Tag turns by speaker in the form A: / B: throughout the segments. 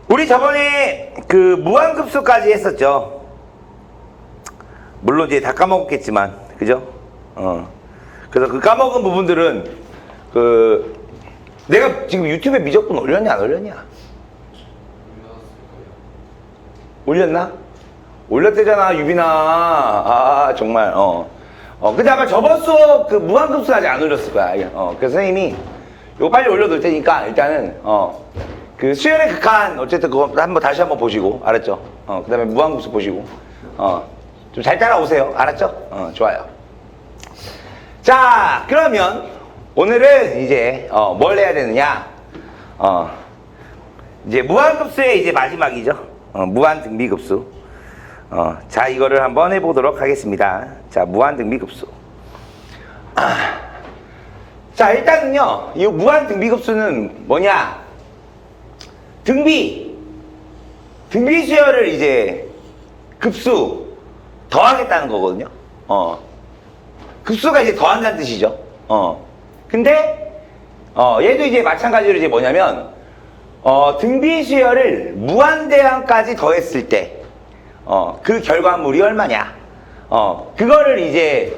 A: 우리 저번에 그 무한급수까지 했었죠. 물론 이제 다 까먹었겠지만, 그죠? 그래서 그 까먹은 부분들은 내가 지금 유튜브에 미적분 올렸냐 안 올렸냐? 올렸나? 올렸대잖아, 유빈아. 아, 정말. 근데 아마 저번 수업 그 무한급수 아직 안 올렸을 거야. 그래서 선생님이 이거 빨리 올려둘 테니까 일단은 그 수열의 극한 어쨌든 그거 다시 한번 보시고, 알았죠? 그 다음에 무한급수 보시고, 좀 잘 따라오세요. 알았죠? 좋아요. 자, 그러면 오늘은 이제 뭘 해야 되느냐? 이제 무한급수의 이제 마지막이죠. 무한등비급수. 자, 이거를 한번 해보도록 하겠습니다. 자, 무한등비급수. 자, 일단은요, 이 무한등비급수는 뭐냐? 등비 수열을 이제 급수 더하겠다는 거거든요. 급수가 이제 더한다는 뜻이죠. 근데 얘도 이제 마찬가지로 이제 뭐냐면 등비 수열을 무한대항까지 더했을 때 그 결과물이 얼마냐? 그거를 이제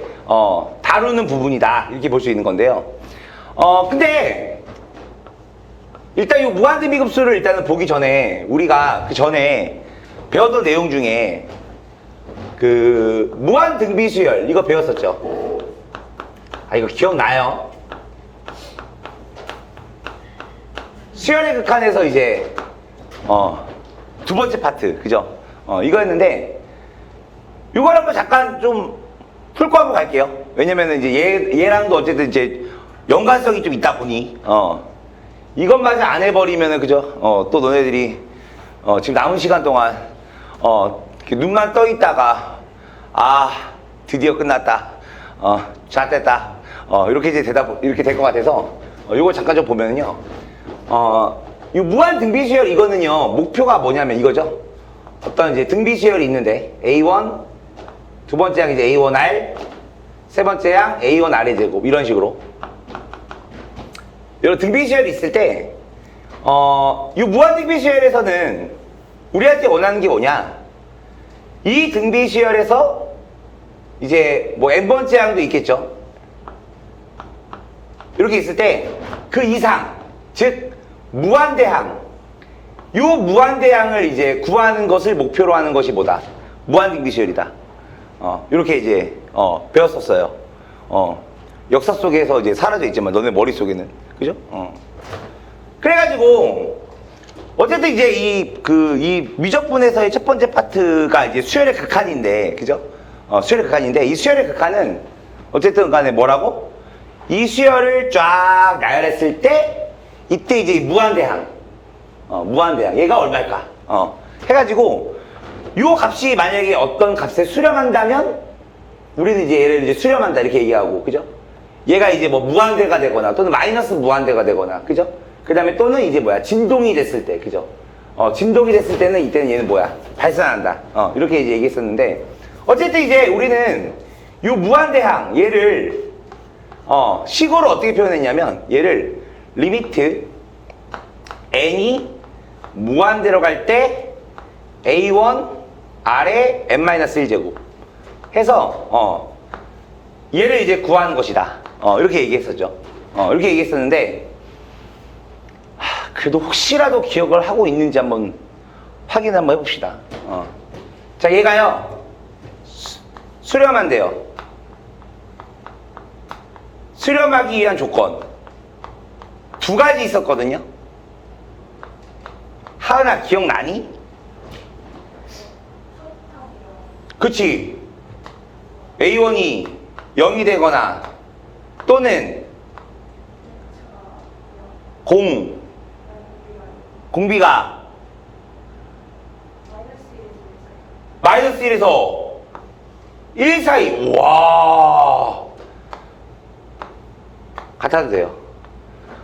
A: 다루는 부분이다, 이렇게 볼 수 있는 건데요. 근데 일단 이 무한등비급수를 일단은 보기 전에 우리가 그 전에 배웠던 내용 중에 그 무한등비수열 이거 배웠었죠. 이거 기억나요? 수열의 극한에서 이제 두 번째 파트, 그죠? 이거였는데 이걸 한번 잠깐 좀 풀고 한번 갈게요. 왜냐면은 이제 얘랑도 어쨌든 이제 연관성이 좀 있다 보니 이것마저 안 해버리면은, 그죠? 또 너네들이 지금 남은 시간 동안 눈만 떠 있다가 드디어 끝났다, 잣됐다, 이렇게 이제 이렇게 될 것 같아서 이거 잠깐 좀 보면은요, 이 무한 등비수열 이거는요, 목표가 뭐냐면 이거죠. 어떤 이제 등비수열이 있는데 A1, 두 번째 항 이제 A1R, 세 번째 항 A1R의 제곱, 이런 식으로 이런 등비수열이 있을 때 이 무한 등비수열에서는 우리한테 원하는 게 뭐냐? 이 등비수열에서 이제 뭐 n번째 항도 있겠죠. 이렇게 있을 때 그 이상, 즉 무한대항, 요 무한대항을 이제 구하는 것을 목표로 하는 것이 뭐다? 무한등비수열이다. 이렇게 이제 배웠었어요. 역사 속에서 이제 사라져 있지만 너네 머릿속에는, 그죠? 그래가지고 어쨌든 이제 이 미적분에서의 첫 번째 파트가 이제 수열의 극한인데, 그죠? 수열의 극한인데, 이 수열의 극한은 어쨌든 간에 뭐라고? 이 수열을 쫙 나열했을 때 이때 이제 무한대항, 무한대항 얘가 얼마일까? 해가지고 요 값이 만약에 어떤 값에 수렴한다면 우리는 이제 얘를 이제 수렴한다 이렇게 얘기하고, 그죠? 얘가 이제 뭐 무한대가 되거나 또는 마이너스 무한대가 되거나, 그죠? 그 다음에 또는 이제 뭐야, 진동이 됐을 때, 그죠? 진동이 됐을 때는 이때는 얘는 뭐야, 발산한다. 이렇게 이제 얘기했었는데, 어쨌든 이제 우리는 요 무한대항 얘를 식으로 어떻게 표현했냐면, 얘를 리미트 n이 무한대로 갈 때 a1 아래 n-1제곱 해서 얘를 이제 구하는 것이다. 이렇게 얘기했었죠. 이렇게 얘기했었는데, 그래도 혹시라도 기억을 하고 있는지 한번 확인 한번 해봅시다. 자, 얘가요, 수렴한대요. 수렴하기 위한 조건 두 가지 있었거든요. 하은아, 기억나니? 그치? A1이 0이 되거나 또는 공비가 마이너스 1에서 1 사이. 와, 같아도 돼요.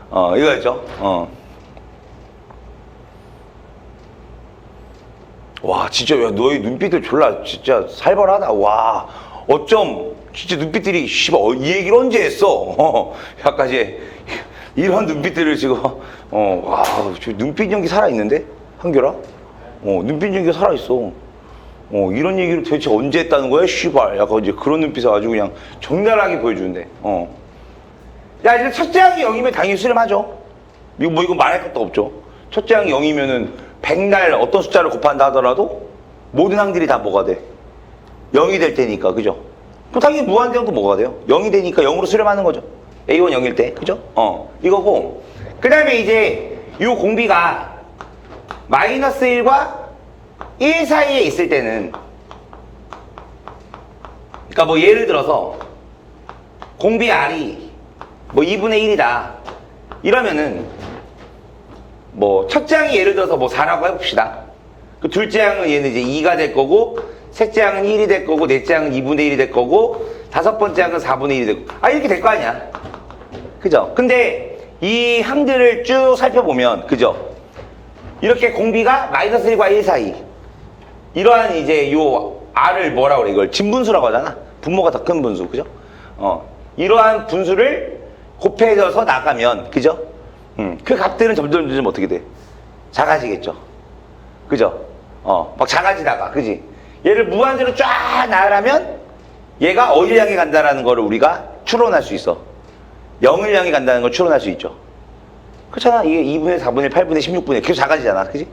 A: 이거였죠. 와, 진짜, 야, 너희 눈빛들 졸라 진짜 살벌하다. 와, 어쩜 진짜 눈빛들이 씨발 이 얘기를 언제 했어? 약간 이제 이런 눈빛들을 지금 와, 저 눈빛 연기 살아있는데? 한결아? 눈빛 얘기가 살아있어. 이런 얘기를 도대체 언제 했다는 거야? 씨발. 약간 이제 그런 눈빛을 아주 그냥 적나라하게 보여주는데. 야, 이제 첫째 항이 0이면 당연히 수렴하죠. 이거 말할 것도 없죠. 첫째 항이 0이면은 백날 어떤 숫자를 곱한다 하더라도 모든 항들이 다 뭐가 돼? 0이 될 테니까, 그죠? 그럼 당연히 무한대항도 뭐가 돼요? 0이 되니까 0으로 수렴하는 거죠. A1 0일 때, 그죠? 이거고. 그 다음에 이제 요 공비가 마이너스 1과 1 사이에 있을 때는, 그러니까 뭐 예를 들어서 공비 R이 뭐 2분의 1이다 이러면은 뭐 첫째 항이 예를 들어서 뭐 4라고 해봅시다. 그 둘째 항은 얘는 이제 2가 될 거고, 셋째 항은 1이 될 거고, 넷째 항은 2분의 1이 될 거고, 다섯 번째 항은 4분의 1이 될 거고, 이렇게 될 거 아니야, 그죠? 근데 이 항들을 쭉 살펴보면, 그죠? 이렇게 공비가 마이너스 1과 1 사이, 이러한 이제 요 R을 뭐라고 그래? 이걸 진분수라고 하잖아. 분모가 더 큰 분수, 그죠? 이러한 분수를 곱해져서 나가면, 그죠? 그 값들은 점점 어떻게 돼? 작아지겠죠. 그죠? 막 작아지다가, 그지? 얘를 무한대로 쫙 나가려면 얘가 어디를 향해 간다라는 거를 우리가 추론할 수 있어. 0을 향해 간다는 걸 추론할 수 있죠. 그렇잖아. 이게 2분의 4분의 8분의 16분의 계속 작아지잖아. 그지?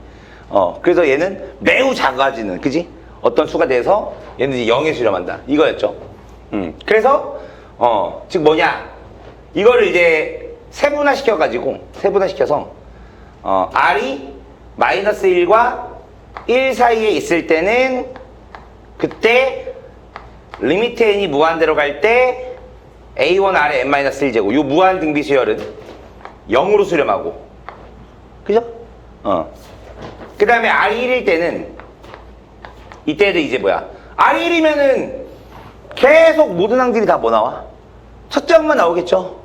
A: 그래서 얘는 매우 작아지는, 그지? 어떤 수가 돼서 얘는 이제 0에 수렴한다. 이거였죠. 그래서, 즉 뭐냐. 이거를 이제 세분화시켜서, R이 마이너스 1과 1 사이에 있을 때는 그때 리미트 n이 무한대로 갈 때 A1R의 n-1제곱, 요 무한 등비 수열은 0으로 수렴하고, 그죠? 그 다음에 R이 1일 때는, 이때도 이제 뭐야? R이 1이면은 계속 모든 항들이 다 뭐 나와? 첫째 항만 나오겠죠?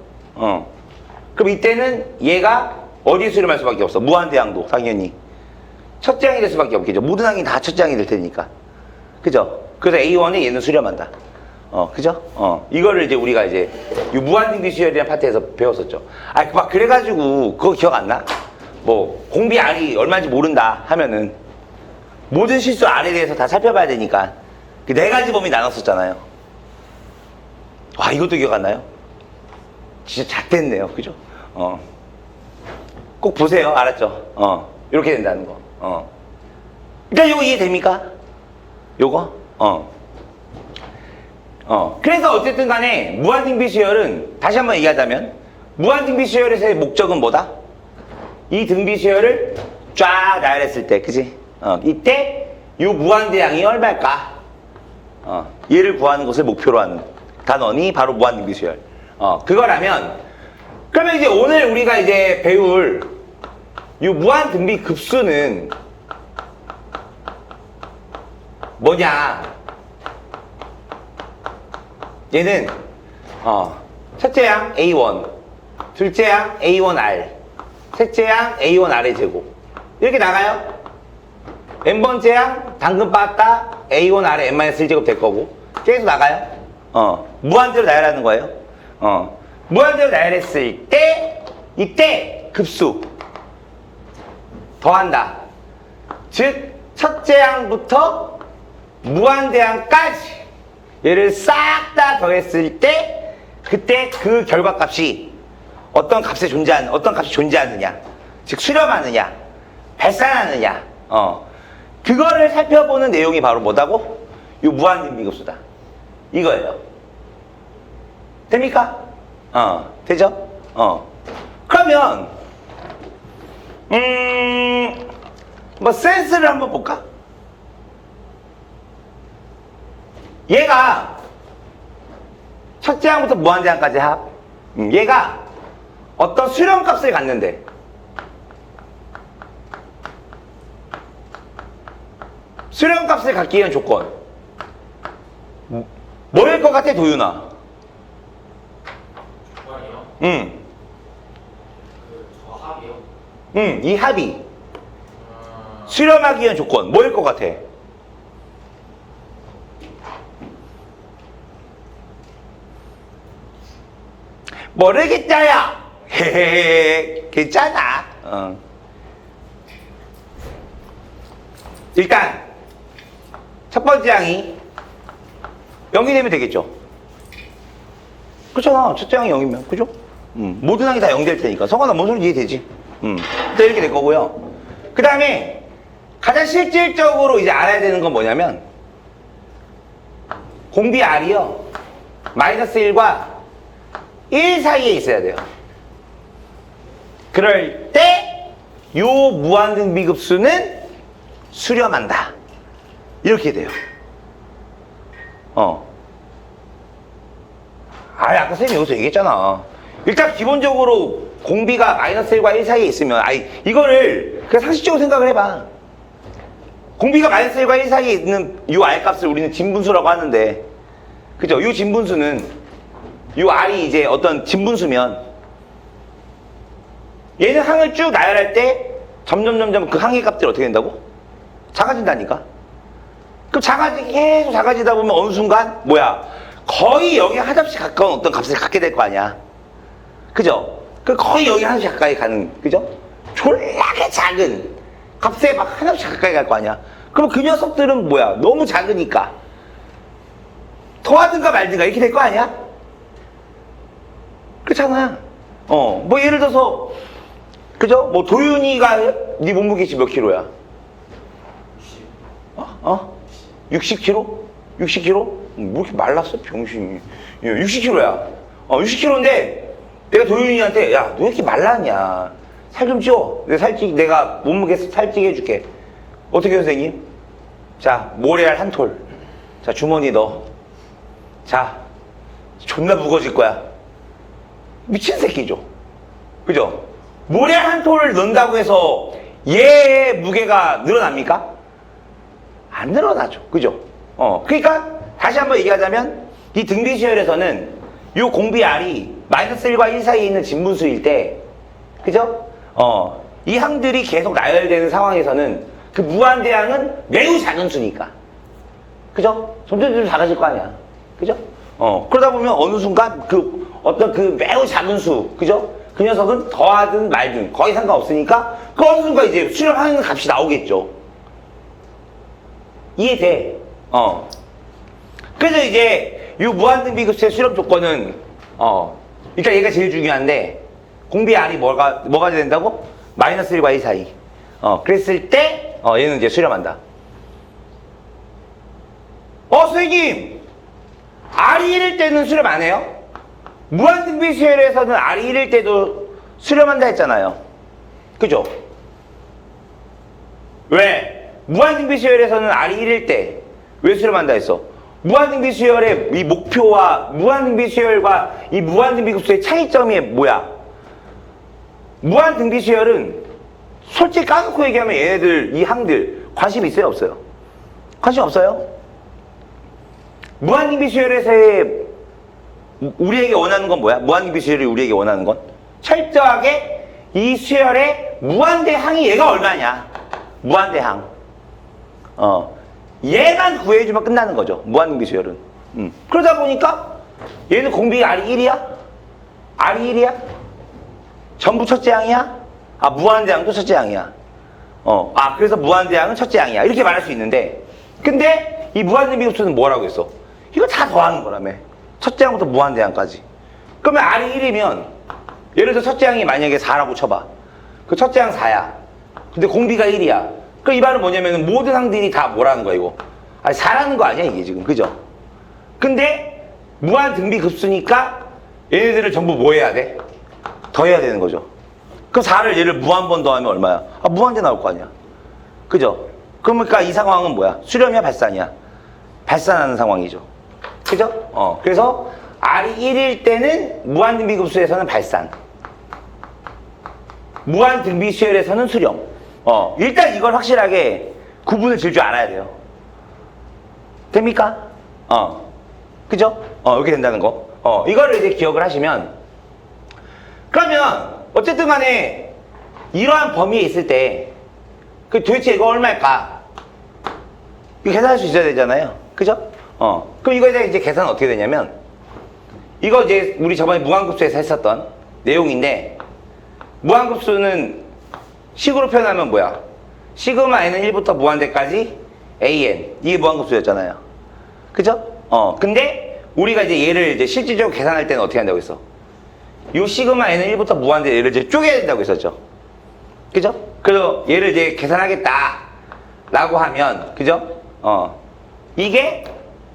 A: 그럼 이때는 얘가 어디에 수렴할 수밖에 없어? 무한대항도, 당연히. 첫째 항이 될 수밖에 없겠죠. 모든 항이 다 첫째 항이 될 테니까. 그죠? 그래서 A1에 얘는 수렴한다. 그죠? 이거를 이제 우리가 이제 이 무한등비 수열이라는 파트에서 배웠었죠. 막 그래가지고 그거 기억 안 나? 뭐 공비 R이 얼마인지 모른다 하면은 모든 실수 R에 대해서 다 살펴봐야 되니까 그 네 가지 범위 나눴었잖아요. 와, 이것도 기억 안 나요? 진짜 잣됐네요. 그죠? 꼭 보세요. 알았죠? 이렇게 된다는 거. 그러니까 이거 이해됩니까? 요거? 그래서 어쨌든 간에 무한등비 수열은 다시 한번 얘기하자면 무한등비 수열에서의 목적은 뭐다? 이 등비 수열을 쫙 나열했을 때, 그치? 이때 요 무한대항이 얼마일까? 얘를 구하는 것을 목표로 하는 단원이 바로 무한등비 수열. 그거라면 그러면 이제 오늘 우리가 이제 배울 요 무한등비 급수는 뭐냐? 얘는 첫째 항 A1, 둘째 항 A1R, 셋째 항 A1R의 제곱 이렇게 나가요. n번째 항 당근 빠따 A1R의 n-1제곱 될 거고 계속 나가요. 무한대로 나열하는 거예요. 무한대로 나열했을 때 이때 급수 더한다. 즉 첫째 항부터 무한대항까지 얘를 싹 다 더했을 때 그때 그 결과값이 어떤 값이 존재하느냐, 즉 수렴하느냐, 발산하느냐, 그거를 살펴보는 내용이 바로 뭐다고? 이 무한등비급수다. 이거예요. 됩니까? 되죠? 그러면 뭐 센스를 한번 볼까? 얘가 첫째 항부터 무한대항까지 합. 얘가 어떤 수렴값을 갖는데 수렴값을 갖기 위한 조건 뭐일 것 같아, 도윤아?
B: 조건이요? 저 합이요?
A: 이 합이 수렴하기 위한 조건 뭐일 것 같아? 모르겠자야. 헤헤, 괜찮아. 일단 첫 번째 항이 0이 되면 되겠죠. 그렇잖아. 첫째 항이 0이면. 그죠? 모든 항이 다 0 될 테니까. 성환아, 뭔 소리인지 이해되지? 일단 이렇게 될 거고요. 그 다음에 가장 실질적으로 이제 알아야 되는 건 뭐냐면 공비 R이요. 마이너스 1과 1 사이에 있어야 돼요. 그럴 때 요 무한등비급수는 수렴한다. 이렇게 돼요. 아까 선생님이 여기서 얘기했잖아. 일단 기본적으로 공비가 마이너스 1과 1 사이에 있으면 이거를 그냥 상식적으로 생각을 해봐. 공비가 마이너스 1과 1 사이에 있는 요 R 값을 우리는 진분수라고 하는데, 그죠? 요 진분수는 요 R이 이제 어떤 진분수면 얘는 항을 쭉 나열할 때 점점 그 항의 값들이 어떻게 된다고? 작아진다니까. 그럼 계속 작아지다 보면 어느 순간 거의 여기 한없이 가까운 어떤 값을 갖게 될 거 아니야. 그죠? 거의 여기 한없이 가까이 가는, 그죠? 졸라게 작은 값에 막 한없이 가까이 갈 거 아니야. 그럼 그 녀석들은 너무 작으니까 더하든가 말든가 이렇게 될 거 아니야? 그렇잖아. 예를 들어서, 그죠? 도윤이가 네 몸무게치 몇 킬로야? 60kg? 60kg? 뭐 이렇게 말랐어, 병신이. 60kg야. 60kg인데, 내가 도윤이한테, 야, 너 왜 이렇게 말랐냐? 살 좀 찌워. 내가 몸무게 살찌게 해줄게. 어떻게 해요, 선생님? 자, 모래알 한 톨. 자, 주머니 넣어. 자, 존나 무거워질 거야. 미친 새끼죠. 그죠? 모래알 한 톨을 넣는다고 해서 얘의 무게가 늘어납니까? 안 늘어나죠. 그죠? 그러니까 다시 한번 얘기하자면 이 등비시열에서는 이 공비 R이 마이너스 1과 1 사이에 있는 진분수일 때, 그죠? 이 항들이 계속 나열되는 상황에서는 그 무한대항은 매우 작은 수니까. 그죠? 점점 작아질 거 아니야. 그죠? 그러다 보면 어느 순간 어떤 매우 작은 수, 그죠? 그 녀석은 더하든 말든 거의 상관없으니까 그 어느 순간 이제 수렴하는 값이 나오겠죠. 이해돼? 그래서 이제 이 무한등비급수의 수렴 조건은 일단 얘가 제일 중요한데, 공비 R이 뭐가 된다고? 마이너스 1과 2 사이. 그랬을 때 얘는 이제 수렴한다. 선생님, R이 1일 때는 수렴 안 해요? 무한등비수열에서는 R이 1일 때도 수렴한다 했잖아요. 그죠? 왜? 무한등비수열에서는 R이 1일 때 왜 수렴한다 했어? 무한등비수열의 이 목표와 무한등비수열과 이 무한등비급수의 차이점이 뭐야? 무한등비수열은 솔직히 까놓고 얘기하면 얘네들, 이 항들 관심 있어요, 없어요? 관심 없어요? 무한등비수열에서의 우리에게 원하는 건 뭐야? 무한등비수열이 우리에게 원하는 건? 철저하게 이 수열의 무한대항이 얘가 얼마냐? 무한대항. 얘만 구해주면 끝나는 거죠. 무한등비수열은. 그러다 보니까 얘는 공비 R이 1이야? R이 1이야? 전부 첫째 항이야? 무한대항도 첫째 항이야. 그래서 무한대항은 첫째 항이야. 이렇게 말할 수 있는데, 근데 이 무한등비급수는 뭐라고 했어? 이거 다 더하는 거라며. 첫째 항부터 무한대항까지. 그러면 R이 1이면, 예를 들어 첫째 항이 만약에 4라고 쳐봐. 그 첫째 항 4야. 근데 공비가 1이야. 그 이 말은 뭐냐면 모든 항들이 다 뭐라는 거야, 이거? 4라는 거 아니야, 이게 지금. 그죠? 근데 무한등비급수니까 얘네들을 전부 뭐 해야 돼? 더해야 되는 거죠. 그럼 4를 얘를 무한번 더하면 얼마야? 무한대 나올 거 아니야. 그죠? 그러니까 이 상황은 뭐야? 수렴이야, 발산이야? 발산하는 상황이죠. 그죠? 그래서 R이 1일 때는 무한등비급수에서는 발산, 무한등비수열에서는 수렴. 일단 이걸 확실하게 구분을 질 줄 알아야 돼요. 됩니까? 그죠? 이렇게 된다는 거. 이거를 이제 기억을 하시면, 그러면 어쨌든 간에 이러한 범위에 있을 때 도대체 이거 얼마일까? 이거 계산할 수 있어야 되잖아요. 그죠? 그럼 이거에 이제 계산은 어떻게 되냐면, 이거 이제 우리 저번에 무한급수에서 했었던 내용인데, 무한급수는 식으로 표현하면 뭐야? 시그마 n은 1부터 무한대까지 an. 이게 무한급수였잖아요. 그죠? 근데 우리가 이제 얘를 이제 실질적으로 계산할 때는 어떻게 한다고 했어? 요 시그마 n은 1부터 무한대 얘를 이제 쪼개야 된다고 했었죠. 그죠? 그래서 얘를 이제 계산하겠다 라고 하면, 그죠? 이게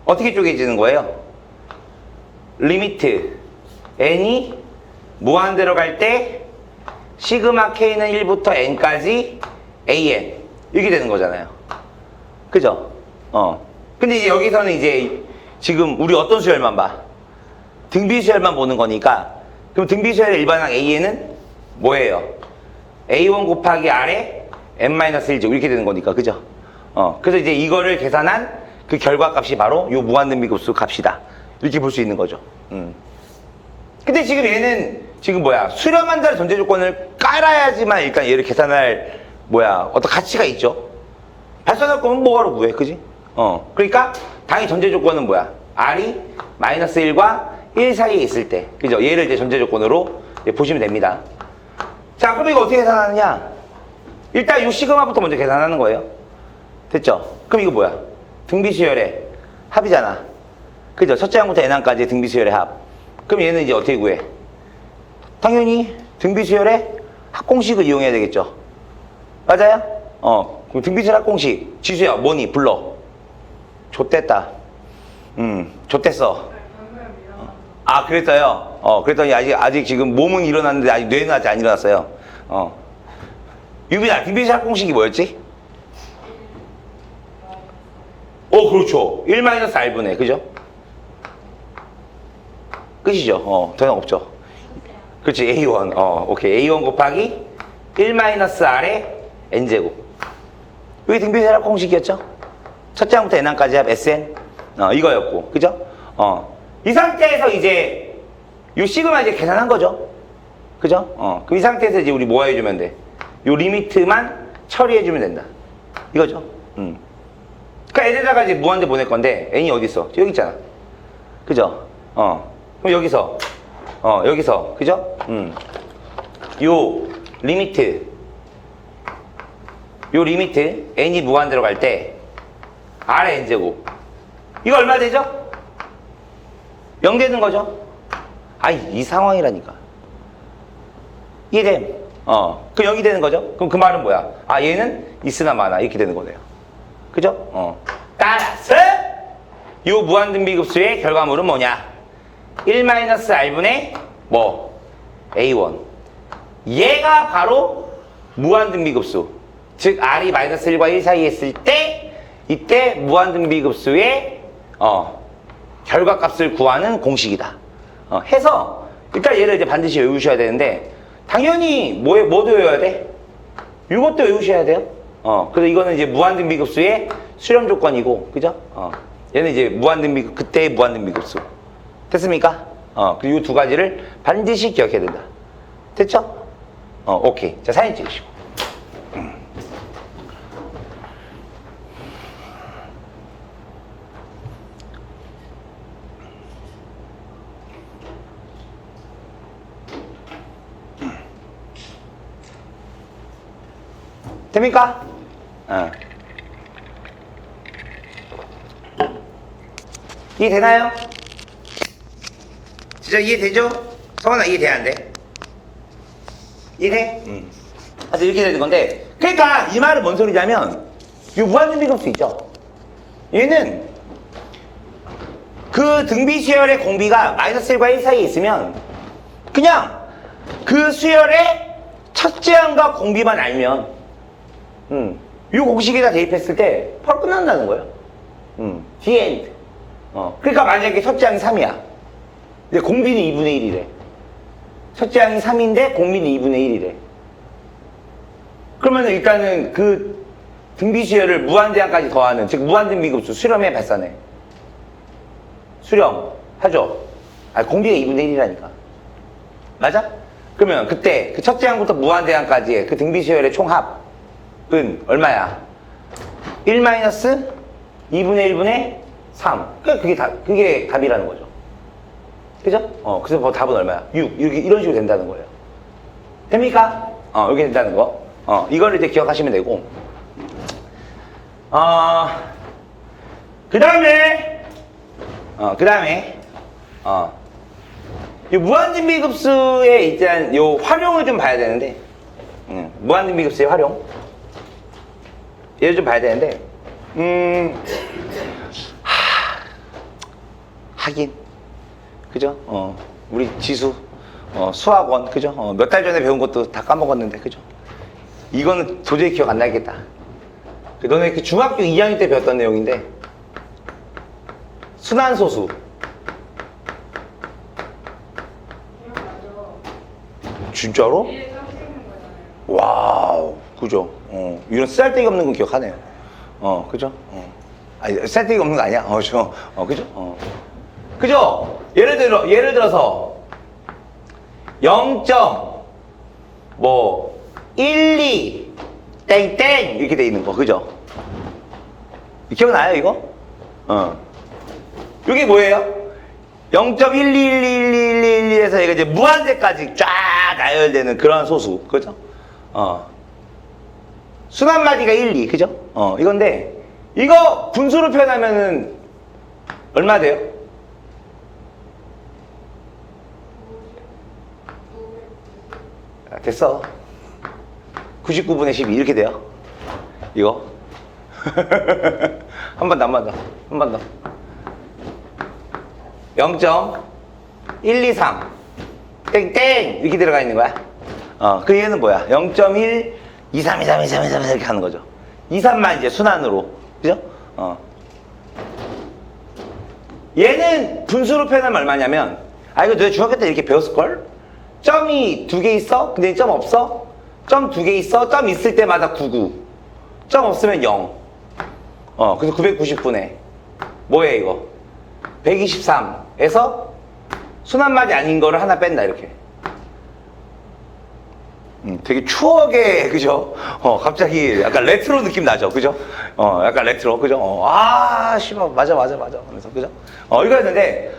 A: 어떻게 쪼개지는 거예요? 리미트 n이 무한대로 갈 때 시그마 k는 1부터 n까지 an 이렇게 되는 거잖아요. 그죠? 근데 이제 여기서는 이제 지금 우리 어떤 수열만 봐? 등비 수열만 보는 거니까, 그럼 등비 수열의 일반항 an은 뭐예요? a1 곱하기 r에 n-1제곱 이렇게 되는 거니까, 그죠? 그래서 이제 이거를 계산한 그 결과값이 바로 요 무한등비급수 값이다. 이렇게 볼 수 있는 거죠. 근데 지금 얘는 지금 뭐야? 수렴한 자의 전제 조건을 깔아야지만 일단 얘를 계산할 어떤 가치가 있죠. 발산할 거면 뭐하러 구해, 그지? 그러니까 당연히 전제 조건은 뭐야? r이 마이너스 1과 1 사이에 있을 때, 그죠? 얘를 이제 전제 조건으로 이제 보시면 됩니다. 자, 그럼 이거 어떻게 계산하느냐? 일단 이 시그마부터 먼저 계산하는 거예요. 됐죠? 그럼 이거 뭐야? 등비수열의 합이잖아. 그죠? 첫째 항부터 n항까지 등비수열의 합. 그럼 얘는 이제 어떻게 구해? 당연히 등비수열의 합공식을 이용해야 되겠죠. 맞아요? 그럼 등비수열 합공식. 지수야, 뭐니? 불러. 좆됐다. 좆됐어. 아, 그랬어요? 그랬더니 아직 지금 몸은 일어났는데 아직 뇌는 아직 안 일어났어요. 유빈아, 등비수열 합공식이 뭐였지? 그렇죠. 1-r분의, 그죠? 끝이죠. 더 이상 없죠. 그렇지, A1. 오케이. A1 곱하기 1-r의 n제곱. 이게 등비수열 합공식이었죠? 첫째 항부터 n항까지 합 Sn. 이거였고, 그죠? 이 상태에서 이제, 요 시그마 이제 계산한 거죠? 그죠? 그럼 이 상태에서 이제 우리 뭐 해주면 돼? 요 리미트만 처리해주면 된다. 이거죠? 그니까 얘에다가 이제 무한대 보낼 건데, n이 어디 있어? 여기 있잖아. 그죠? 그럼 여기서, 그죠? 요 리미트, n이 무한대로 갈 때, r의 n제곱. 이거 얼마 되죠? 0 되는 거죠? 이 상황이라니까. 이해됨? 그 0이 되는 거죠? 그럼 그 말은 뭐야? 얘는 있으나 마나 이렇게 되는 거네요. 그죠? 따라서 요 무한등비급수의 결과물은 뭐냐? 1-r분의 A1. 얘가 바로 무한등비급수. 즉 r이 마이너스 1과 1 사이에 있을 때 이때 무한등비급수의 결과값을 구하는 공식이다. 해서 일단 얘를 이제 반드시 외우셔야 되는데, 당연히 뭐도 외워야 돼? 이것도 외우셔야 돼요. 그래서 이거는 이제 무한등비급수의 수렴 조건이고, 그죠? 얘는 이제 그때의 무한등비급수. 됐습니까? 그리고 이 두 가지를 반드시 기억해야 된다. 됐죠? 오케이. 자, 사진 찍으시고. 됩니까? 이해되나요? 진짜 이해되죠? 성원아, 이해돼, 안 돼? 이해돼? 그래서 이렇게 되는 건데, 그러니까 이 말은 뭔 소리냐면, 이 무한등비급수 있죠? 얘는 그 등비수열의 공비가 마이너스 1과 1 사이에 있으면 그냥 그 수열의 첫째 항과 공비만 알면 이 공식에다 대입했을 때 바로 끝난다는 거예요. The end. 그러니까 만약에 첫째 항이 3이야. 근데 공비는 2분의 1이래. 첫째 항이 3인데 공비는 2분의 1이래. 그러면 일단은 그 등비수열을 무한대항까지 더하는, 즉 무한등비급수 수렴해 발산해. 수렴 하죠. 공비가 2분의 1이라니까. 맞아? 그러면 그때 그 첫째 항부터 무한대항까지의 그 등비수열의 총합은 얼마야? 1-2분의 1분의 3. 그게 답이라는 거죠. 그죠? 그래서 답은 얼마야? 6. 이런 식으로 된다는 거예요. 됩니까? 이렇게 된다는 거. 이거를 이제 기억하시면 되고. 그 다음에 이 무한진비급수의 일단 요 활용을 좀 봐야 되는데, 무한진비급수의 활용 얘를 좀 봐야 되는데, 하긴 그죠? 우리 지수 수학원 그죠? 몇 달 전에 배운 것도 다 까먹었는데 그죠? 이거는 도저히 기억 안 나겠다. 너네 그 중학교 2학년 때 배웠던 내용인데, 순환소수. 진짜로? 와우, 그죠? 이런 쓸데기 없는 건 기억하네요. 그죠? 아니, 쓸데기 없는 거 아니야? 그죠? 그죠? 예를 들어서 0.12 땡땡 이렇게 돼 있는 거, 그죠? 기억나요, 이거? 이게 뭐예요? 0.12111에서 얘가 이제 무한대까지 쫙 나열되는 그런 소수, 그죠? 순환마디가 1, 2, 그죠? 이건데, 이거 분수로 표현하면은 얼마 돼요? 됐어. 99분의 12 이렇게 돼요. 이거. 한 번 더. 0.123 땡땡 이렇게 들어가 있는 거야. 그 얘는 뭐야? 0.1 23 이렇게 하는 거죠. 23만 이제 순환으로, 그죠? 얘는 분수로 표현하면 얼마냐면, 이거 너네 중학교 때 이렇게 배웠을걸? 점이 2개 있어? 근데 점 없어? 점 2개 있어? 점 있을 때마다 99. 점 없으면 0. 그래서 990분의 뭐예요 이거? 123에서 순환마디 아닌 거를 하나 뺀다 이렇게. 되게 추억의, 그죠? 갑자기 약간 레트로 느낌 나죠, 그죠? 약간 레트로, 그죠? 씨발, 맞아. 하면서, 그죠? 이거였는데,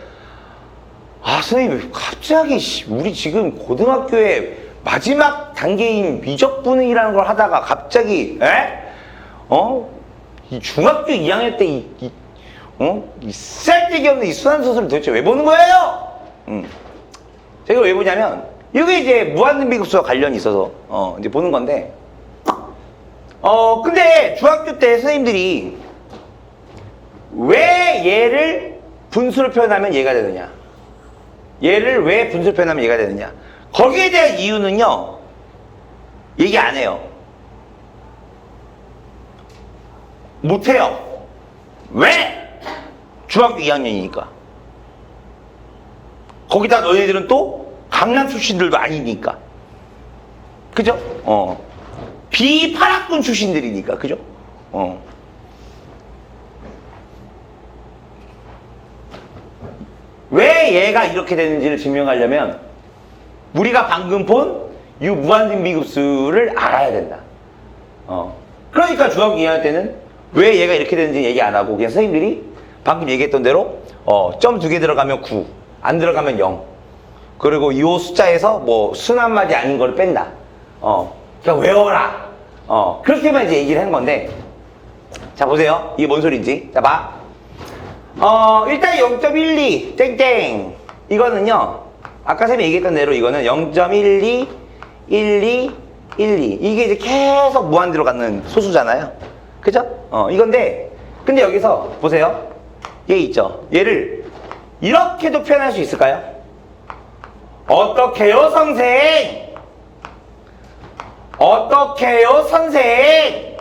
A: 선생님, 갑자기, 우리 지금 고등학교의 마지막 단계인 미적분이라는 걸 하다가 갑자기, 이 중학교 2학년 때 이 쓸데기 없는 이 순환소수를 도대체 왜 보는 거예요? 제가 왜 보냐면, 이게 이제 무한등비급수와 관련이 있어서 이제 보는 건데, 근데 중학교 때 선생님들이 왜 얘를 분수로 표현하면 얘가 되느냐, 얘를 왜 분수로 표현하면 얘가 되느냐, 거기에 대한 이유는요 얘기 안 해요. 못해요. 왜? 중학교 2학년이니까. 거기다 너희들은 또 강남 출신들도 아니니까, 그죠? 비파락군 출신들이니까, 그죠? 왜 얘가 이렇게 되는지를 증명하려면 우리가 방금 본 이 무한등비급수를 알아야 된다. 그러니까 중학교 2학년 때는 왜 얘가 이렇게 되는지 얘기 안 하고 그냥 선생님들이 방금 얘기했던 대로 점 2개 들어가면 9, 안 들어가면 0. 그리고 이 숫자에서 뭐 순환마디 아닌 걸 뺀다. 그냥 외워라. 그렇게만 이제 얘기를 한 건데, 자 보세요. 이게 뭔 소리인지. 자 봐. 일단 0.12 땡땡 이거는요, 아까 쌤이 얘기했던 대로 이거는 0.12 12 12 이게 이제 계속 무한대로 가는 소수잖아요, 그죠? 이건데, 근데 여기서 보세요. 얘 있죠. 얘를 이렇게도 표현할 수 있을까요? 어떻게요 선생? 어떻게요 선생?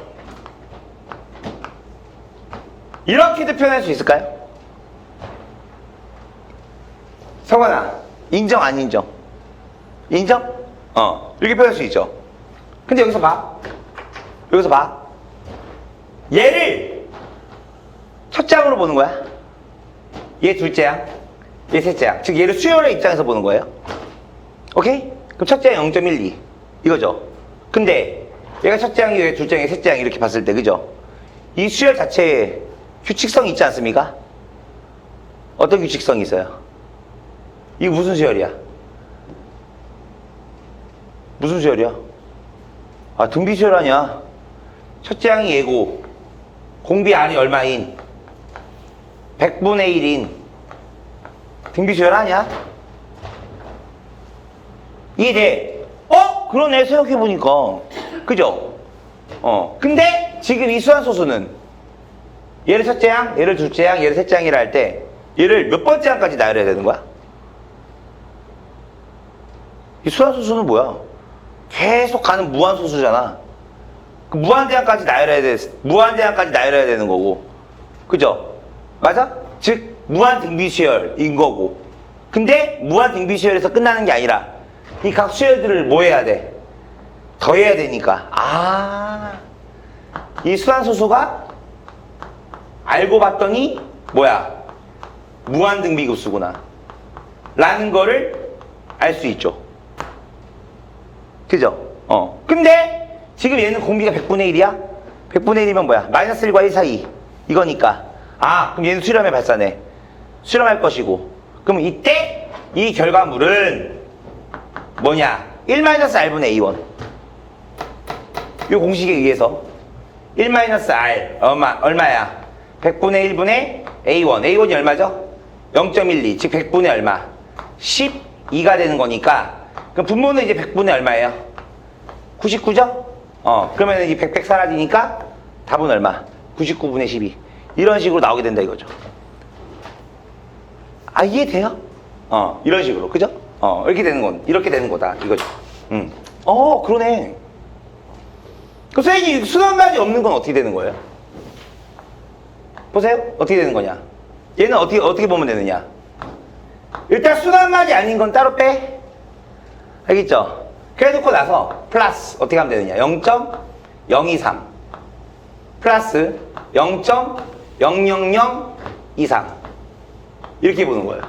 A: 이렇게도 표현할 수 있을까요? 성원아, 인정 안 인정? 인정? 이렇게 표현할 수 있죠. 근데 여기서 봐. 얘를 첫 장으로 보는 거야. 얘 둘째 양, 얘 셋째 양. 즉 얘를 수열의 입장에서 보는 거예요. 오케이? 그럼 첫째 양 0.12 이거죠. 근데 얘가 첫째 양이, 얘 둘째 양이, 셋째 양 이렇게 봤을 때, 그죠? 이 수열 자체에 규칙성이 있지 않습니까? 어떤 규칙성이 있어요? 이거 무슨 수열이야? 무슨 수열이야? 등비 수열 아니야. 첫째 양이 얘고 공비 R이 얼마인? 100분의 1인 등비수열 아니야? 이해돼? 그러네, 생각해보니까. 그죠? 근데 지금 이 수환소수는 얘를 첫째 항, 얘를 둘째 항, 얘를 셋째 항이라 할 때 얘를 몇 번째 항까지 나열해야 되는 거야? 이 수환소수는 뭐야? 계속 가는 무한소수잖아. 그 무한대항까지 나열해야 돼. 무한대항까지 나열해야 되는 거고. 그죠? 맞아? 즉, 무한등비수열인 거고. 근데 무한등비수열에서 끝나는 게 아니라 이 각 수열들을 뭐 해야 돼? 더해야 되니까. 이 수환소수가 알고 봤더니 뭐야? 무한등비급수구나 라는 거를 알 수 있죠. 그죠? 근데 지금 얘는 공비가 100분의 1이야? 100분의 1이면 뭐야? 마이너스 1과 1 사이 이거니까. 그럼 얘는 수렴의 발산해. 수렴할 것이고. 그럼 이때 이 결과물은 뭐냐? 1-R분의 A1. 이 공식에 의해서 1-R 얼마야? 100분의 1분의 A1. A1이 얼마죠? 0.12. 즉 100분의 얼마? 12가 되는 거니까. 그럼 분모는 이제 100분의 얼마예요? 99죠? 그러면 이제 100 사라지니까 답은 얼마? 99분의 12. 이런 식으로 나오게 된다 이거죠. 이해돼요? 이런 식으로. 그죠? 이렇게 되는 건, 이렇게 되는 거다. 이거죠. 그러네. 그 선생님, 수단말이 없는 건 어떻게 되는 거예요? 보세요. 어떻게 되는 거냐? 얘는 어떻게 보면 되느냐? 일단 수단말이 아닌 건 따로 빼. 알겠죠? 그래 놓고 나서 플러스 어떻게 하면 되느냐? 0.023 플러스 0.00023 이렇게 보는 거예요.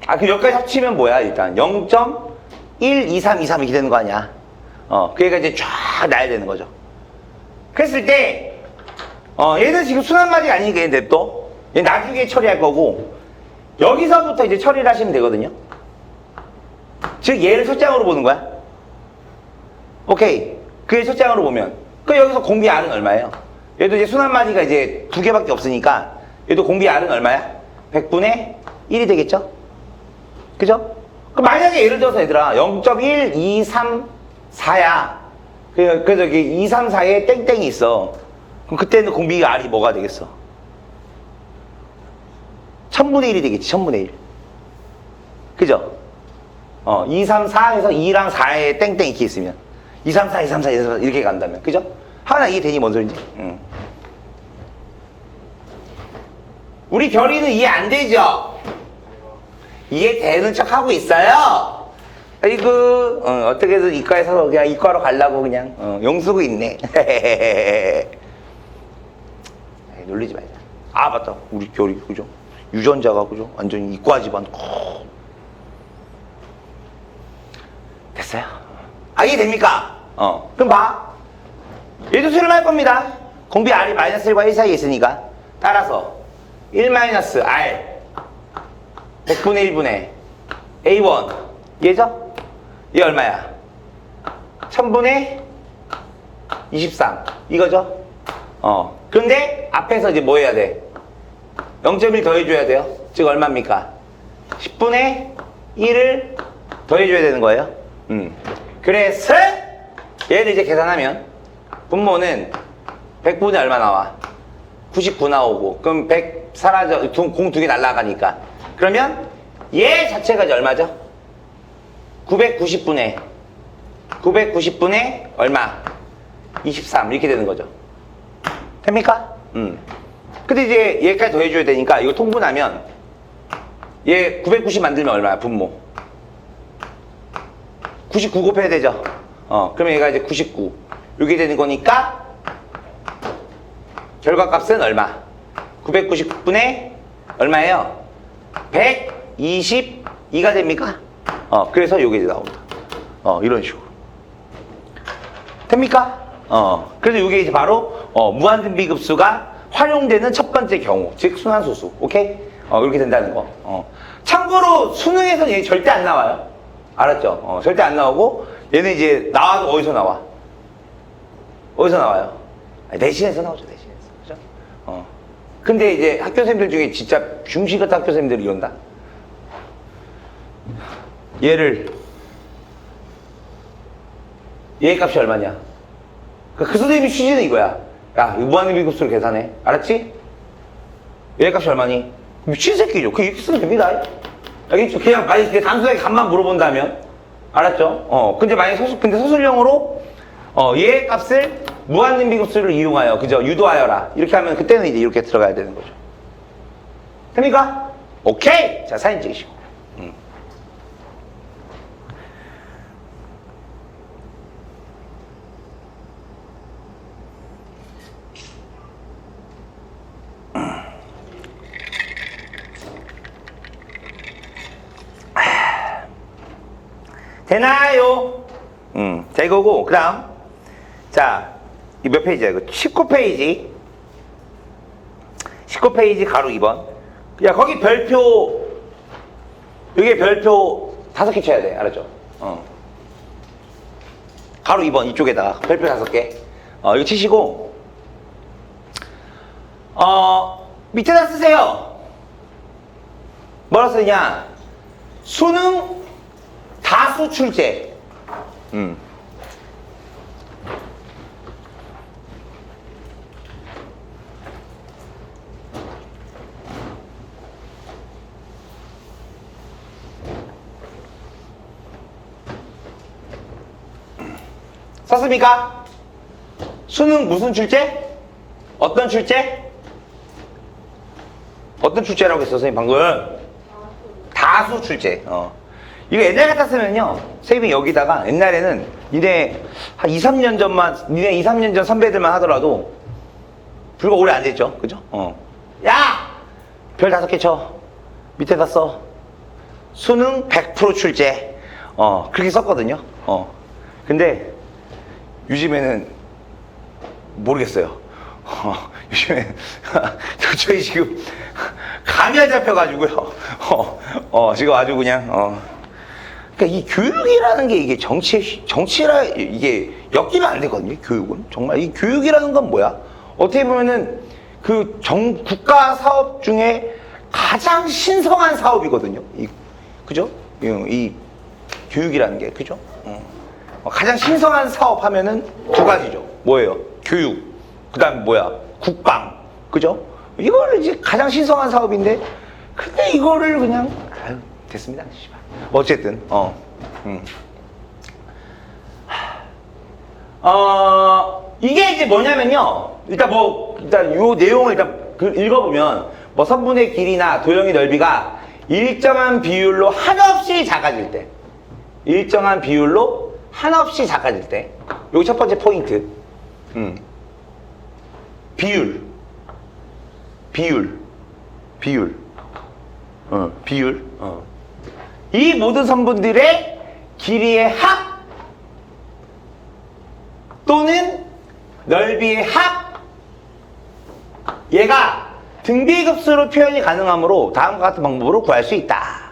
A: 그럼 여기까지 합치면 뭐야? 일단 0.12323 이렇게 되는 거 아니야? 그러니까 이제 쫙 나야 되는 거죠. 그랬을 때 얘는 지금 순환말이 아니니까 얘는 냅둬. 얘 나중에 처리할 거고 여기서부터 이제 처리를 하시면 되거든요. 즉 얘를 첫째 항으로 보는 거야. 오케이. 그게 첫째 항으로 보면 여기서 공비 R은 얼마예요? 얘도 이제 순환마디가 이제 2개밖에 없으니까 얘도 공비 R은 얼마야? 100분의 1이 되겠죠? 그죠? 그럼 만약에 예를 들어서 얘들아 0.1234야. 그래서 여기 234에 땡땡이 있어. 그럼 그때는 공비 R이 뭐가 되겠어? 1000분의 1이 되겠지. 1000분의 1. 그죠? 234에서 2랑 4에 땡땡 이렇게 있으면 234, 234, 234 이렇게 간다면. 그죠? 하나 이해되니 뭔 소린지? 우리 결의는 이해 안 되죠? 이해되는 척 하고 있어요? 아이고, 어떻게든 이과에서 그냥 이과로 가려고 그냥, 용수고 있네. 놀리지 말자. 맞다. 우리 결의, 그죠? 유전자가, 그죠? 완전히 이과 집안. 됐어요? 이해됩니까? 그럼 봐. 얘도 수렴할 겁니다. 공비 R이 마이너스 1과 1 사이에 있으니까. 따라서 1-R 100분의 1분의 A1 얘죠? 얘 얼마야? 1000분의 23 이거죠? 그런데 앞에서 이제 뭐 해야 돼? 0.1 더해줘야 돼요. 즉 얼마입니까? 10분의 1을 더해줘야 되는 거예요. 그래서 얘를 이제 계산하면 분모는 100분의 얼마 나와? 99 나오고 그럼 100 사라져. 공 2개 날라가니까 그러면 얘 자체가 이제 얼마죠? 990분의 얼마? 23 이렇게 되는 거죠. 됩니까? 근데 이제 얘까지 더해줘야 되니까 이거 통분하면 얘 990 만들면 얼마야? 분모 99 곱해야 되죠. 그러면 얘가 이제 99 이렇게 되는 거니까 결과값은 얼마? 990분의 얼마예요? 122가 됩니까? 그래서 요게 이제 나온다. 이런 식으로. 됩니까? 그래서 요게 이제 바로 무한등비급수가 활용되는 첫 번째 경우, 즉 순환소수. 오케이? 이렇게 된다는 거. 참고로 수능에서는 얘 절대 안 나와요. 알았죠? 절대 안 나오고 얘는 이제 나와도 어디서 나와? 어디서 나와요? 내신에서 나오죠, 내신에서. 그죠? 근데 이제 학교생들 중에 진짜 중시 같은 학교생들이 이런다? 얘 값이 얼마냐? 그 선생님이 취지는 이거야. 야, 이거 무한리빙급수로 계산해. 알았지? 얘 값이 얼마니? 미친 새끼죠. 그게 이렇게 쓰면 됩니다. 알겠죠? 그냥 만약에 단순하게 값만 물어본다면. 알았죠? 근데 만약에 근데 서술형으로, 얘 값을 무한리빙급수를 이용하여, 그죠? 유도하여라. 이렇게 하면 그때는 이제 이렇게 들어가야 되는 거죠. 됩니까? 오케이! 자, 사진 찍으시고. 되나요? 자, 이거고, 그 다음. 자, 이 몇 페이지야, 이거? 19페이지. 19페이지 가로 2번. 야, 거기 별표, 여기 별표 5개 쳐야 돼. 알았죠? 가로 2번, 이쪽에다가 별표 5개. 이거 치시고, 밑에다 쓰세요. 뭐라 쓰냐? 수능 다수 출제. 썼습니까? 수능 무슨 출제? 어떤 출제? 어떤 출제라고 했어, 선생님, 방금? 다수 출제. 이거 옛날 같았으면요, 선생님이 여기다가 옛날에는 니네 한 2, 3년 전만, 니네 2, 3년 전 선배들만 하더라도 불과 오래 안 됐죠? 그죠? 야! 별 5개 쳐. 밑에다 써. 수능 100% 출제. 그렇게 썼거든요. 근데 요즘에는 모르겠어요. 요즘에 저희 지금 감이 안 잡혀가지고요. 지금 아주 그냥 그러니까 이 교육이라는 게 이게 정치라 이게 엮이면 안 되거든요. 교육은 정말 이 교육이라는 건 뭐야? 어떻게 보면은 그 국가 사업 중에 가장 신성한 사업이거든요. 그죠? 이 교육이라는 게 그죠? 가장 신성한 사업 하면은 두 가지죠. 뭐예요? 교육. 그다음 뭐야? 국방. 그죠? 이거를 이제 가장 신성한 사업인데, 근데 이거를 그냥 아유 됐습니다. 씨발. 어쨌든 이게 이제 뭐냐면요. 일단 요 내용을 일단 읽어보면 뭐 선분의 길이나 도형의 넓이가 일정한 비율로 한없이 작아질 때, 일정한 비율로 한없이 작아질 때, 여기 첫 번째 포인트. 비율. 이 모든 선분들의 길이의 합 또는 넓이의 합, 얘가 등비급수로 표현이 가능하므로 다음과 같은 방법으로 구할 수 있다.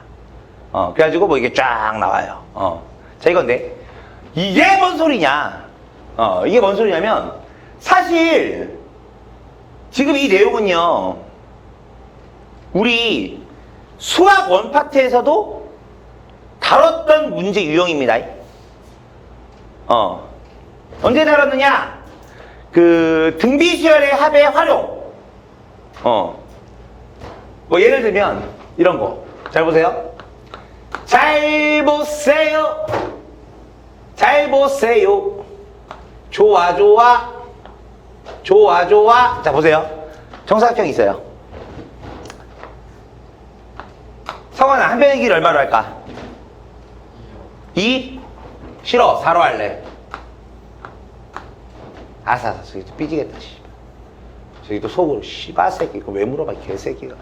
A: 그래가지고 뭐 이게 쫙 나와요. 자, 이건데 이게 뭔 소리냐? 이게 뭔 소리냐면 사실 지금 이 내용은요, 우리 수학 원파트에서도 다뤘던 문제 유형입니다. 언제 다뤘느냐? 그 등비수열의 합의 활용. 뭐 예를 들면 이런 거. 잘 보세요. 잘 보세요. 잘 보세요. 좋아 좋아. 좋아 좋아. 자, 보세요. 정사각형이 있어요. 성원아, 한 변의 길이 얼마로 할까? 2? 싫어. 4로 할래. 아싸, 저기 또 삐지겠다, 씨발. 저기 또 속으로, 씨발 새끼. 이거 왜 물어봐, 개새끼가.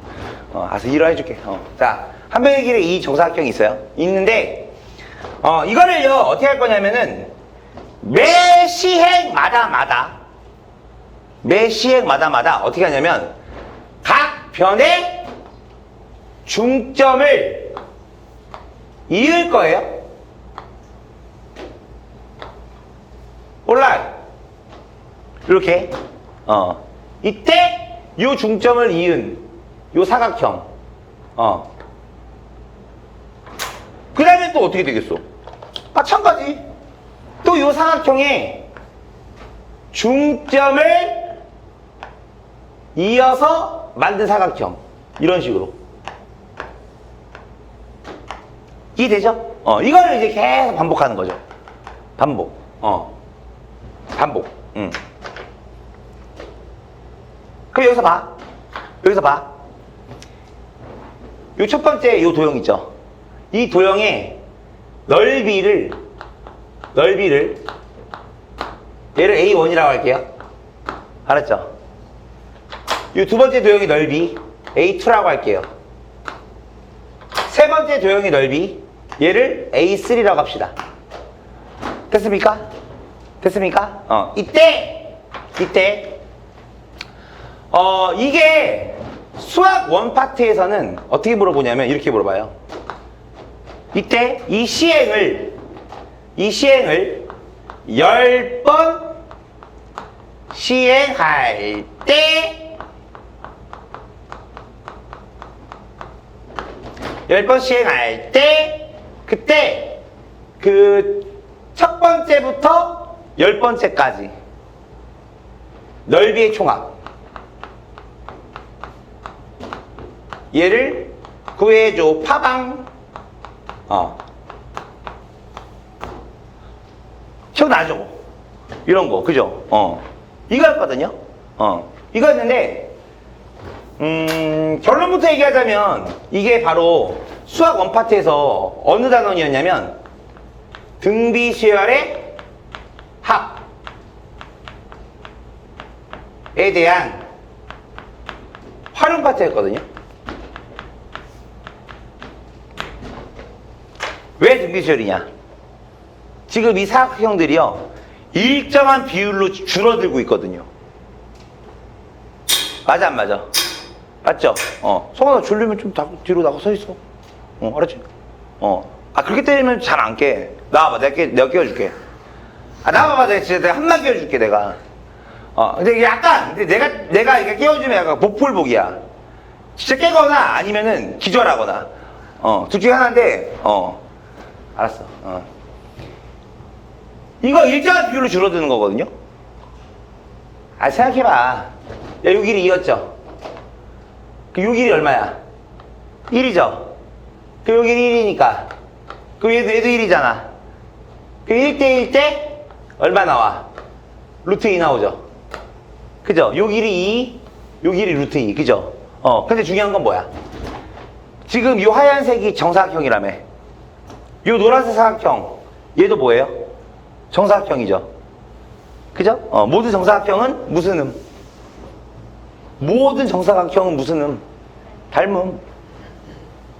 A: 아싸, 2로 해줄게. 자, 한 변의 길에 이 정사각형이 있어요. 있는데, 이거를요, 어떻게 할 거냐면은, 매 시행마다 어떻게 하냐면, 각 변의 중점을 이을 거예요. 올라요. 이렇게. 이때 요 중점을 이은 요 사각형. 그 다음에 또 어떻게 되겠어? 마찬가지. 또 요 사각형에 중점을 이어서 만든 사각형. 이런 식으로. 이해되죠? 이거를 이제 계속 반복하는 거죠. 반복. 반복. 그럼 여기서 봐. 여기서 봐. 요 첫 번째 요 도형 있죠? 이 도형의 넓이를 얘를 A1이라고 할게요. 알았죠? 이 두 번째 도형의 넓이 A2라고 할게요. 세 번째 도형의 넓이 얘를 A3라고 합시다. 됐습니까? 됐습니까? 이때 이게 수학 원파트에서는 어떻게 물어보냐면 이렇게 물어봐요. 이때 이 시행을 10번 시행할 때 10번 시행할 때 그때 그 첫 번째부터 10번째까지 넓이의 총합 얘를 구해줘 파방. 기억나죠? 이런 거 그죠? 이거였거든요. 이거였는데 결론부터 얘기하자면 이게 바로 수학 원파트에서 어느 단원이었냐면 등비수열의 합에 대한 활용 파트였거든요. 왜 등비수열이냐? 지금 이 사각형들이요 일정한 비율로 줄어들고 있거든요. 맞아 안 맞아? 맞죠? 성원아 졸리면 좀 뒤로 나가 서 있어. 알았지? 그렇게 때리면 잘 안 깨. 나와봐, 내가 깨워줄게. 나와봐, 내가 한번 깨워줄게, 내가. 근데 약간, 근데 내가 이렇게 깨워주면 약간 복불복이야. 진짜 깨거나 아니면은 기절하거나. 둘 중에 하나인데, 알았어. 이거 일정한 비율로 줄어드는 거거든요? 생각해봐. 야, 요 길이 2였죠? 요 길이 얼마야? 1이죠? 요 길이 1이니까. 얘도 1이잖아. 1대1 때 얼마 나와? 루트 2 나오죠? 그죠? 요 길이 2, 요 길이 루트 2. 그죠? 근데 중요한 건 뭐야? 지금 요 하얀색이 정사각형이라며. 요 노란색 사각형. 얘도 뭐예요? 정사각형이죠? 그죠? 모든 정사각형은 무슨 음? 모든 정사각형은 무슨 음? 닮음.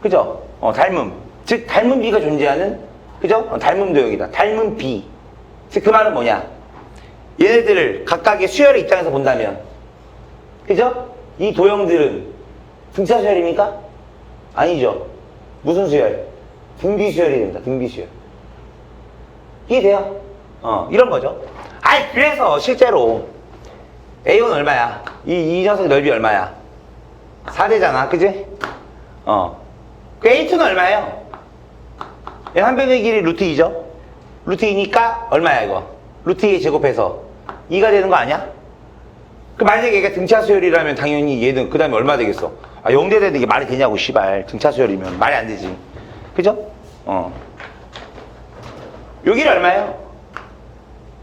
A: 그죠? 닮음. 즉, 닮은 비가 존재하는, 그죠? 닮음 도형이다. 닮은 비. 즉, 그 말은 뭐냐? 얘네들을 각각의 수열의 입장에서 본다면, 그죠? 이 도형들은 등차 수열입니까? 아니죠. 무슨 수열? 등비 수열이 됩니다. 등비 수열. 이해돼요? 이런 거죠. 그래서 실제로 A1 얼마야? 이 녀석 넓이 얼마야? 4대잖아. 그지? 그 A2는 얼마예요? 한 변의 길이 루트 2죠? 루트 2니까 얼마야 이거? 루트 2 제곱해서 2가 되는 거 아니야? 그 만약에 얘가 등차 수열이라면 당연히 얘는 그 다음에 얼마 되겠어? 0대 되는 이게 말이 되냐고 씨발. 등차 수열이면 말이 안 되지. 그죠? 요 길이 얼마예요?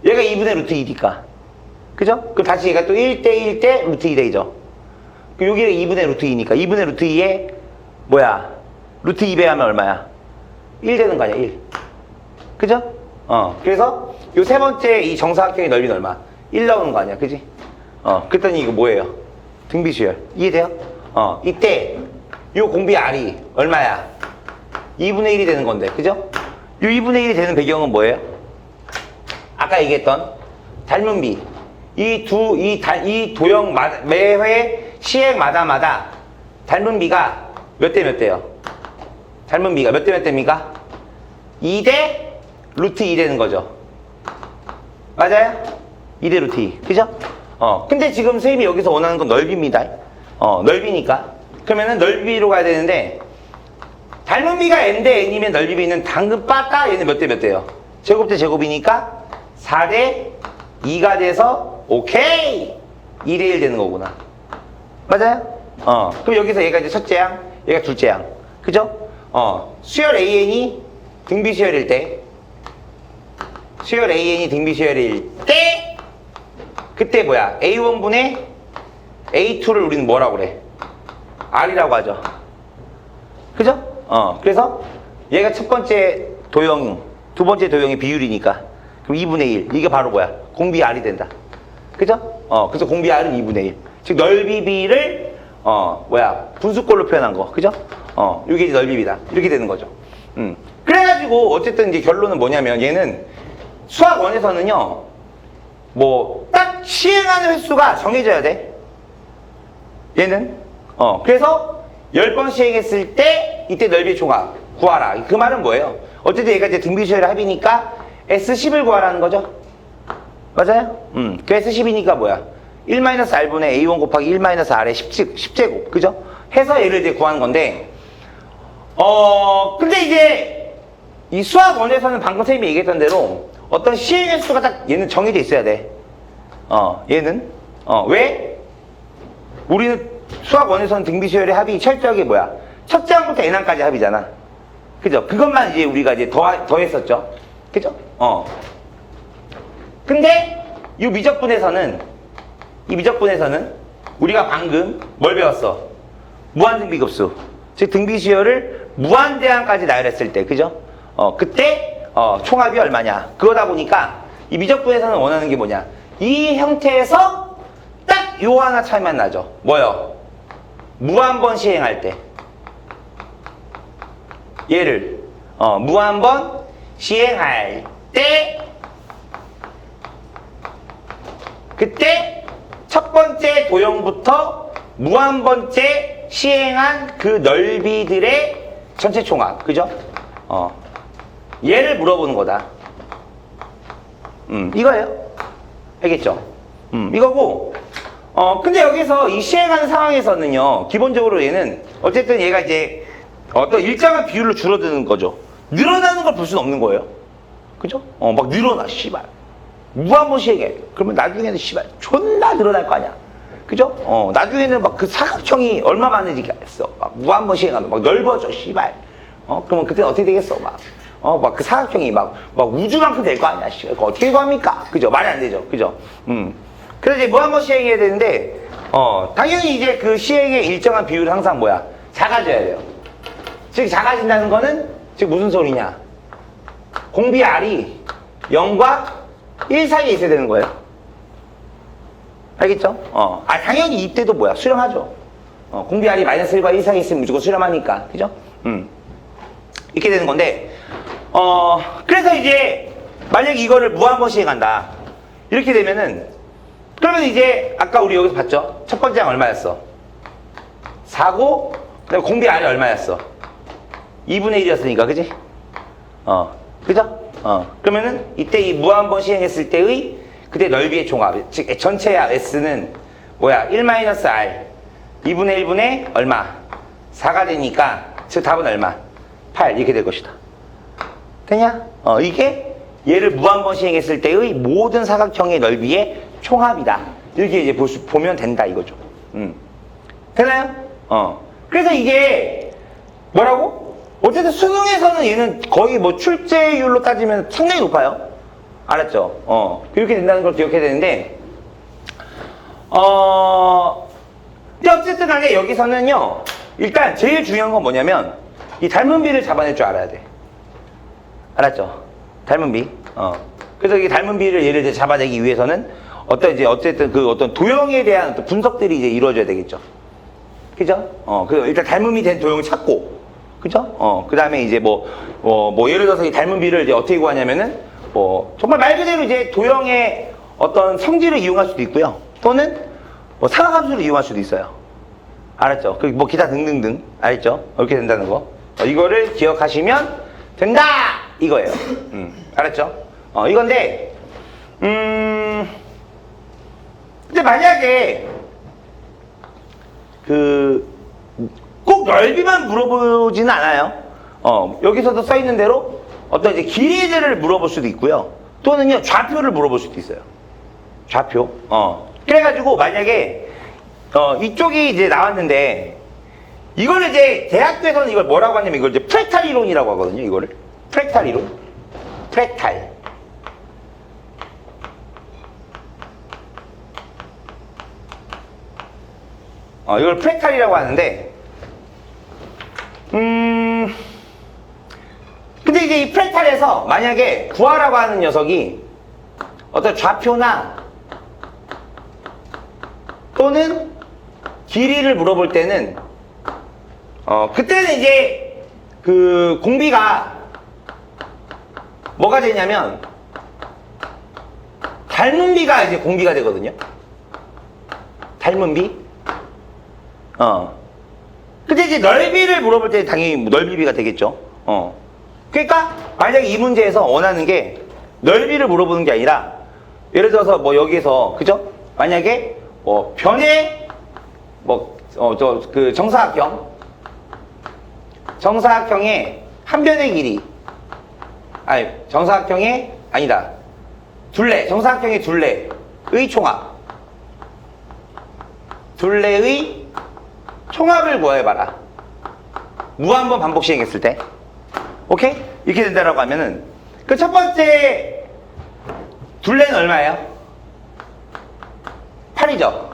A: 얘가 2분의 루트 2니까. 그죠? 그럼 다시 얘가 또 1대1 대 루트 2 되죠? 요 길이 2분의 루트 2니까. 2분의 루트 2에 뭐야? 루트 2배 하면 얼마야? 1 되는 거 아니야, 1. 그죠? 그래서 요 세 번째 이 정사각형의 넓이는 얼마? 1 나오는 거 아니야, 그지? 그랬더니 이거 뭐예요? 등비수열. 이해돼요? 이때 요 공비 R이 얼마야? 2분의 1이 되는 건데, 그죠? 요 2분의 1이 되는 배경은 뭐예요? 아까 얘기했던 닮은 비. 이 도형 매회 시행마다마다 닮은 비가 몇 대 몇 대요? 닮은 비가 몇 대 몇 대입니까? 2대 루트 2 되는 거죠. 맞아요? 2대 루트 2. 그죠? 근데 지금 선생님이 여기서 원하는 건 넓이입니다. 넓이니까. 그러면은 넓이로 가야 되는데, 닮은 비가 n대 n이면 넓이 b는 당근 빠까 얘는 몇 대 몇 대요? 제곱 대 제곱이니까 4대 2가 돼서 오케이! 2대 1 되는 거구나. 맞아요? 그럼 여기서 얘가 이제 첫째 양, 얘가 둘째 양. 그죠? 수열 AN이 등비 수열일 때, 수열 AN이 등비 수열일 때, 그때 뭐야? A1분의 A2를 우리는 뭐라고 그래? R이라고 하죠. 그죠? 그래서 얘가 첫 번째 도형, 두 번째 도형의 비율이니까. 그럼 2분의 1. 이게 바로 뭐야? 공비 R이 된다. 그죠? 그래서 공비 R은 2분의 1. 즉, 넓이 B를, 분수꼴로 표현한 거. 그죠? 이게 이제 넓이 B다. 이렇게 되는 거죠. 그래가지고, 어쨌든 이제 결론은 뭐냐면, 얘는 수학 원에서는요, 딱 시행하는 횟수가 정해져야 돼. 얘는. 그래서 10번 시행했을 때, 이때 넓이의 총합 구하라. 그 말은 뭐예요? 어쨌든 얘가 이제 등비수열의 합이니까 S10을 구하라는 거죠. 맞아요? 그 S10이니까 뭐야? 1-R분의 A1 곱하기 1-R의 10제곱. 그죠? 해서 얘를 이제 구하는 건데, 근데 이제, 이 수학 원에서는 방금 선생님이 얘기했던 대로 어떤 시행 횟수가 딱 얘는 정해져 있어야 돼. 얘는. 왜? 우리는 수학 원에서는 등비수열의 합이 철저하게 뭐야? 첫째 항부터 n항까지 합이잖아. 그죠? 그것만 이제 우리가 이제 더했었죠. 그죠? 근데 이 미적분에서는 우리가 방금 뭘 배웠어? 무한등비급수. 즉 등비수열을 무한대항까지 나열했을 때, 그죠? 그때 총합이 얼마냐? 그거다 보니까 이 미적분에서는 원하는 게 뭐냐? 이 형태에서 딱 요 하나 차이만 나죠. 뭐요? 무한번 시행할 때. 얘를 무한번 시행할 때 그때 첫 번째 도형부터 무한번째 시행한 그 넓이들의 전체 총합. 그죠? 얘를 물어보는 거다. 이거예요. 알겠죠? 이거고, 근데 여기서 이 시행하는 상황에서는요, 기본적으로 얘는, 어쨌든 얘가 이제 어떤 일정한 비율로 줄어드는 거죠. 늘어나는 걸 볼 수는 없는 거예요. 그죠? 막 늘어나, 씨발. 무한번 시행해. 그러면 나중에는 씨발, 존나 늘어날 거 아니야. 그죠? 나중에는 막 그 사각형이 얼마 많은지 알겠어. 막 무한번 시행하면 막 넓어져, 씨발. 그러면 그때 어떻게 되겠어? 막 그 사각형이 막 우주만큼 될 거 아니야, 씨발. 그거 어떻게 구합니까? 그죠? 말이 안 되죠. 그죠? 그래서 이제 무한번 시행해야 되는데, 당연히 이제 그 시행의 일정한 비율은 항상 뭐야? 작아져야 돼요. 즉, 작아진다는 거는, 즉, 무슨 소리냐? 공비 R이 0과 1 사이에 있어야 되는 거예요. 알겠죠? 당연히 이때도 뭐야? 수렴하죠. 공비 R이 -1과 1 사이에 있으면 무조건 수렴하니까. 그죠? 이렇게 되는 건데, 그래서 이제, 만약 이거를 무한번 시행한다. 이렇게 되면은, 그러면 이제, 아까 우리 여기서 봤죠? 첫 번째 항 얼마였어? 4고, 그 다음에 공비 R이 얼마였어? 2분의 1이었으니까, 그지? 그죠? 그러면은, 이때 이 무한번 시행했을 때의, 그때 넓이의 종합, 즉, 전체 S는 뭐야? 1-R, 2분의 1분의 얼마? 4가 되니까, 즉, 답은 얼마? 8, 이렇게 될 것이다. 되냐? 이게 얘를 무한번 시행했을 때의 모든 사각형의 넓이의 총합이다. 이렇게 이제 보면 된다, 이거죠. 되나요? 그래서 이게, 뭐라고? 어쨌든 수능에서는 얘는 거의 뭐 출제율로 따지면 상당히 높아요. 알았죠? 이렇게 된다는 걸 기억해야 되는데, 근데 어쨌든 간에 여기서는요, 일단 제일 중요한 건 뭐냐면, 이 닮은 비를 잡아낼 줄 알아야 돼. 알았죠? 닮은 비. 그래서 이 닮은 비를 얘를 이제 잡아내기 위해서는 어쨌든 그 어떤 도형에 대한 어떤 분석들이 이제 이루어져야 되겠죠. 그죠? 일단 닮음이 된 도형을 찾고, 그죠? 그 다음에 이제 예를 들어서 이 닮은 비를 이제 어떻게 구하냐면은, 정말 말 그대로 이제 도형의 어떤 성질을 이용할 수도 있고요. 또는 사각함수를 이용할 수도 있어요. 알았죠? 기타 등등등. 알겠죠? 이렇게 된다는 거. 이거를 기억하시면 된다! 이거예요. 알았죠? 이건데, 근데 만약에 꼭 넓이만 물어보지는 않아요. 여기서도 써 있는 대로 어떤 이제 길이들을 물어볼 수도 있고요. 또는요, 좌표를 물어볼 수도 있어요. 좌표. 그래가지고 만약에 이쪽이 이제 나왔는데 이걸 이제 대학교에서는 이걸 뭐라고 하냐면 이걸 이제 프랙탈 이론이라고 하거든요. 이거를 프랙탈 이론. 프랙탈. 이걸 프랙탈이라고 하는데 근데 이제 이 프랙탈에서 만약에 구하라고 하는 녀석이 어떤 좌표나 또는 길이를 물어볼 때는 그때는 이제 그 공비가 뭐가 되냐면 닮은 비가 이제 공비가 되거든요. 닮은 비. 근데 이제 넓이를 물어볼 때 당연히 넓이비가 되겠죠. 그러니까 만약에 이 문제에서 원하는 게 넓이를 물어보는 게 아니라 예를 들어서 뭐 여기에서 그죠? 만약에 변의 그 정사각형의 한 변의 길이 정사각형의 아니다 정사각형의 둘레의 총합 둘레의 총합을 구해봐라. 무한번 반복 시행했을 때 오케이? 이렇게 된다라고 하면은 그 첫 번째 둘레는 얼마예요? 8이죠?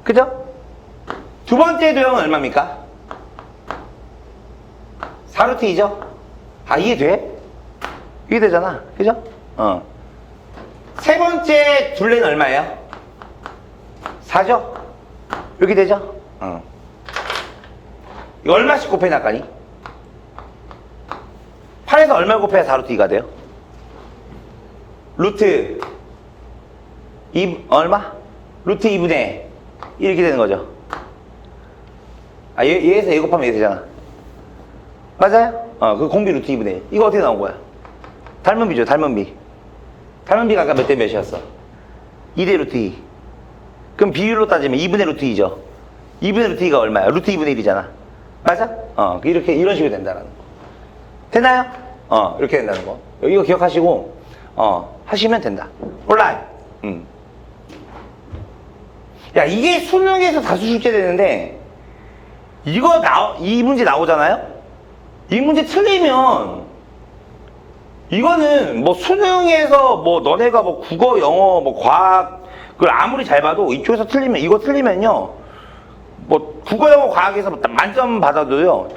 A: 그죠? 두 번째 도형은 얼마입니까? 4루트이죠? 이해돼? 이해되잖아. 그죠? 세 번째 둘레는 얼마예요? 4죠? 이렇게 되죠? 이거 얼마씩 곱해 나가니? 8에서 얼마 곱해야 4루트 2가 돼요? 루트 2 얼마? 루트 2분의 이렇게 되는 거죠. 얘에서 얘 곱하면 얘 되잖아. 맞아요? 그 공비 루트 2분의 1. 이거 어떻게 나온 거야? 닮은 비죠, 닮은 비. 닮은 비가 아까 몇 대 몇이었어? 2대 루트 2. 그럼 비율로 따지면 2분의 루트 2죠. 2분의 루트 2가 얼마야? 루트 2분의 1이잖아. 맞아? 이렇게, 이런 식으로 된다라는 거. 되나요? 이렇게 된다는 거. 이거 기억하시고, 하시면 된다. 온라인. 야, 이게 수능에서 다수 출제되는데, 이 문제 나오잖아요? 이 문제 틀리면, 이거는 뭐 수능에서 뭐 너네가 뭐 국어, 영어, 뭐 과학, 그걸 아무리 잘 봐도 이쪽에서 틀리면, 이거 틀리면요, 뭐 국어, 영어, 과학에서 만점 받아도요,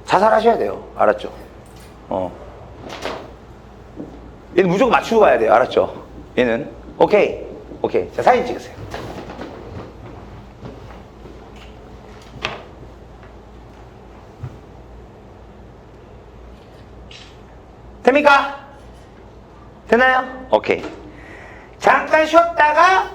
A: 자살하셔야 돼요. 알았죠? 얘는 무조건 맞추고 가야 돼요. 알았죠? 얘는. 오케이. 자, 사진 찍으세요. 됩니까? 되나요? 오케이. 잠깐 쉬었다가,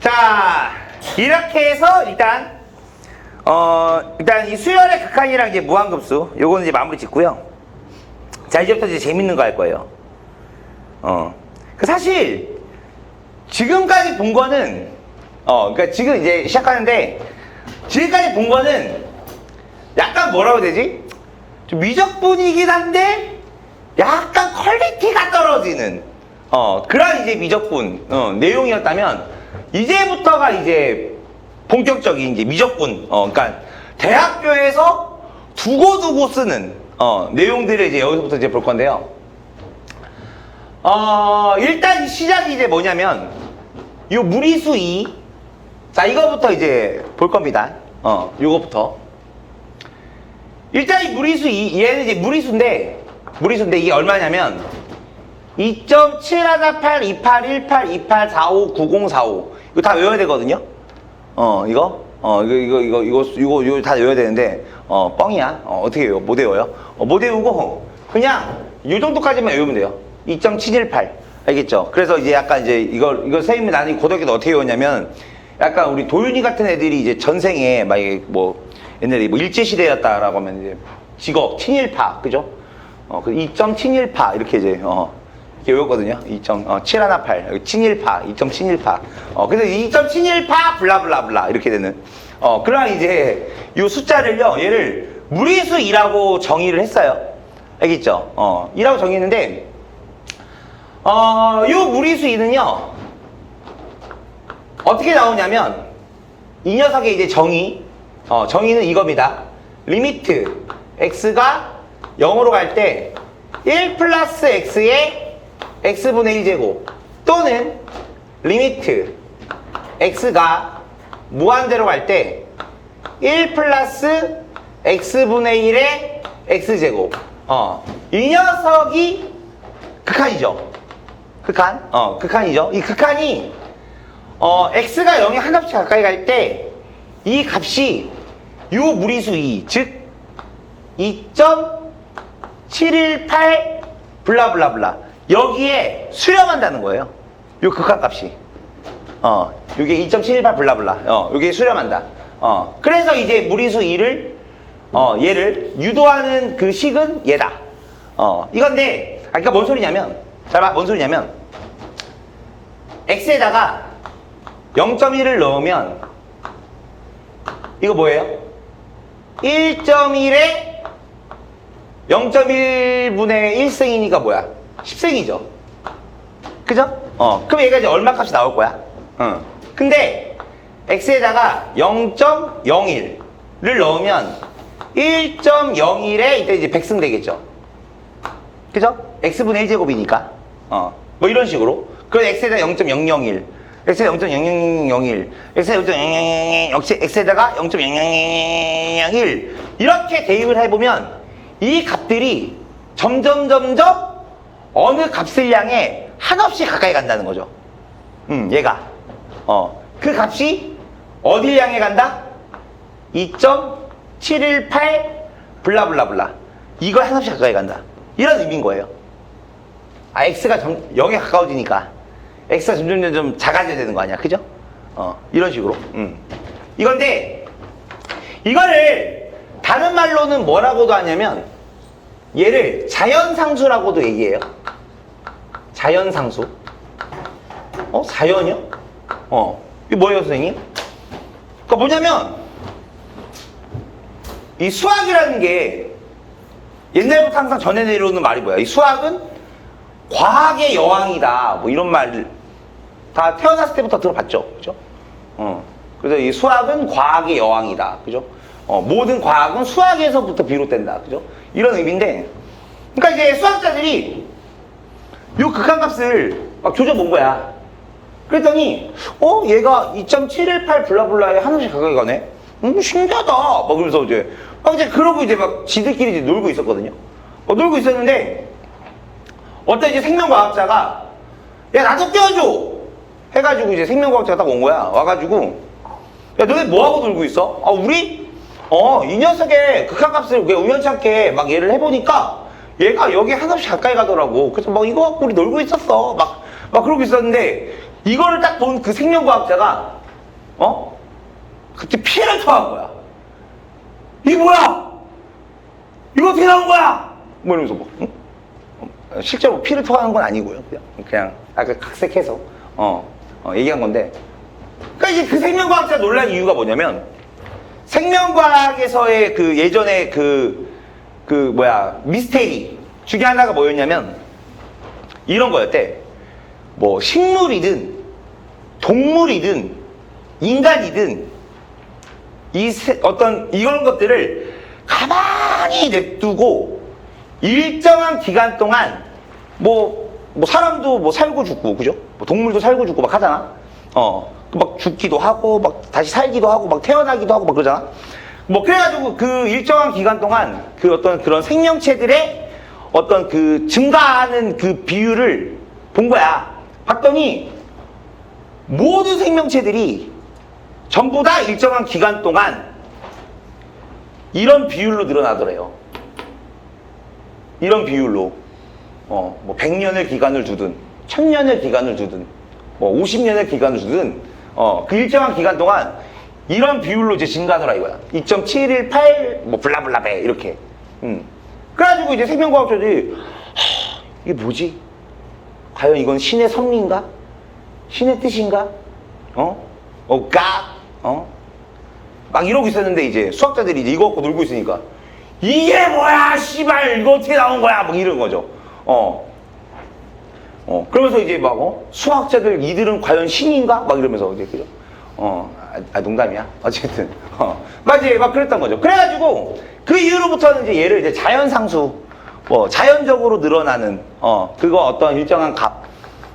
A: 자, 이렇게 해서 일단 이 수열의 극한이랑 이제 무한급수, 요거는 이제 마무리 짓고요. 자, 이제부터 이제 재밌는 거 할 거예요. 사실, 지금까지 본 거는, 그러니까 지금 이제 시작하는데, 지금까지 본 거는 약간 뭐라고 해야 되지? 좀 미적분이긴 한데, 약간 퀄리티가 떨어지는, 그런 이제 미적분, 내용이었다면, 이제부터가 이제 본격적인 이제 미적분, 그러니까 대학교에서 두고두고 쓰는, 내용들을 이제 여기서부터 이제 볼 건데요. 일단 시작이 이제 뭐냐면, 요 무리수 2. 자, 이거부터 이제 볼 겁니다. 요거부터. 일단 이 무리수 2, 얘는 이제 무리수인데 이게 얼마냐면, 2.718, 28, 18, 28, 45, 90, 45. 이거 다 외워야 되거든요? 이거 다 외워야 되는데, 뻥이야. 어떻게 외워? 못 외워요? 못 외우고, 그냥, 요 정도까지만 외우면 돼요. 2.718. 알겠죠? 그래서 이제 약간 이제 이걸 선생님이 나는 고등학교 때 어떻게 외웠냐면, 약간 우리 도윤이 같은 애들이 이제 전생에, 막 이게 뭐, 옛날에 뭐 일제시대였다라고 하면 이제 직업, 친일파, 그죠? 그 2.718 이렇게 이제 이렇게 외웠거든요. 718 여기 친일파 2.718 그래서 2.718 블라블라블라 이렇게 되는 그러나 이제 이 숫자를요 얘를 무리수 2라고 정의를 했어요. 알겠죠? 2라고 정의했는데 이 무리수 2는요 어떻게 나오냐면 이 녀석의 이제 정의는 이겁니다. 리미트 x가 0으로 갈 때 1 플러스 x의 x분의 1제곱 또는 리미트 x가 무한대로 갈 때 1 플러스 x분의 1의 x제곱 이 녀석이 극한이죠. 극한이죠. 이 극한이 x가 0에 하나씩 가까이 갈 때 이 값이 요 무리수 2, 즉 2.718 블라블라블라 여기에 수렴한다는 거예요. 요 극한값이 요게 2.718 블라블라 요게 수렴한다. 그래서 이제 무리수 2를 얘를 유도하는 그 식은 얘다. 이건데 그러니까 뭔 소리냐면 잘 봐. 뭔 소리냐면 x에다가 0.1을 넣으면 이거 뭐예요? 1.1에 0.1분의 1승이니까 뭐야? 10승이죠. 그죠? 그럼 얘가 이제 얼마 값이 나올 거야? 근데 x에다가 0.01를 넣으면 1.01에 이때 이제 100승 되겠죠. 그죠? x분의 1제곱이니까. 뭐 이런 식으로. 그럼 x에다 0.001, x에다 0.0001, x에다 0.0001, 역시 x에다가 0.0001 이렇게 대입을 해보면 이 값들이 점점 어느 값을 향해 한없이 가까이 간다는 거죠. 얘가. 그 값이 어딜 향해 간다? 2.718 블라블라블라. 이걸 한없이 가까이 간다. 이런 의미인 거예요. x가 0에 가까워지니까 x가 점점 작아져야 되는 거 아니야. 그죠? 이런 식으로. 이건데 이거를 다른 말로는 뭐라고도 하냐면 얘를 자연상수라고도 얘기해요. 자연상수. 자연이요? 이게 뭐예요, 선생님? 그러니까 뭐냐면 이 수학이라는 게 옛날부터 항상 전해 내려오는 말이 뭐야? 이 수학은 과학의 여왕이다. 뭐 이런 말을 다 태어났을 때부터 들어봤죠. 그죠? 그래서 이 수학은 과학의 여왕이다. 그죠? 모든 과학은 수학에서부터 비롯된다. 그죠? 이런 의미인데, 그러니까 이제 수학자들이 요 극한값을 막 조져본 거야. 그랬더니, 얘가 2.718 블라블라에 하나씩 가까이 가네? 신기하다. 막 그러면서 이제, 그러고 이제 막 지들끼리 이제 놀고 있었거든요. 놀고 있었는데, 어떤 이제 생명과학자가, 야, 나도 껴줘! 해가지고 이제 생명과학자가 딱 온 거야. 와가지고, 야, 너네 뭐하고 놀고 있어? 우리? 이 녀석의 극한값을 왜 우연찮게 막 얘를 해보니까 얘가 여기 하나씩 가까이 가더라고. 그래서 막 이거 갖고 우리 놀고 있었어. 막 그러고 있었는데 이거를 딱 본 그 생명과학자가 갑자기 피해를 토한 거야. 이게 뭐야? 이거 어떻게 나온 거야? 뭐 이러면서 뭐 실제로 피를 토하는 건 아니고요. 그냥 아까 각색해서 얘기한 건데. 그러니까 이제 그 생명과학자 놀란 이유가 뭐냐면 생명과학에서의 그 예전에 미스테리 중에 하나가 뭐였냐면 이런 거였대. 뭐 식물이든 동물이든 인간이든 이런 것들을 가만히 냅두고 일정한 기간 동안 뭐 사람도 뭐 살고 죽고 그죠? 뭐 동물도 살고 죽고 막 하잖아. 막 죽기도 하고 막 다시 살기도 하고 막 태어나기도 하고 막 그러잖아. 뭐 그래가지고 그 일정한 기간 동안 그 어떤 그런 생명체들의 어떤 그 증가하는 그 비율을 본 거야. 봤더니 모든 생명체들이 전부 다 일정한 기간 동안 이런 비율로 늘어나더래요. 이런 비율로 뭐 100년의 기간을 두든 1000년의 기간을 두든 뭐 50년의 기간을 두든 그 일정한 기간 동안 이런 비율로 이제 증가하더라 이거야. 2.718 뭐 블라블라베 이렇게. 그래가지고 이제 생명과학자들이 이게 뭐지? 과연 이건 신의 섭리인가? 신의 뜻인가? 막 이러고 있었는데 이제 수학자들이 이제 이거 갖고 놀고 있으니까 이게 뭐야 씨발 이거 어떻게 나온 거야 막 이런 거죠. 그러면서 이제 막 수학자들 이들은 과연 신인가? 막 이러면서 이제 그죠? 농담이야. 어쨌든 막 그랬던 거죠. 그래가지고 그 이후로부터는 이제 얘를 이제 자연상수, 자연적으로 늘어나는 그거 어떤 일정한 값.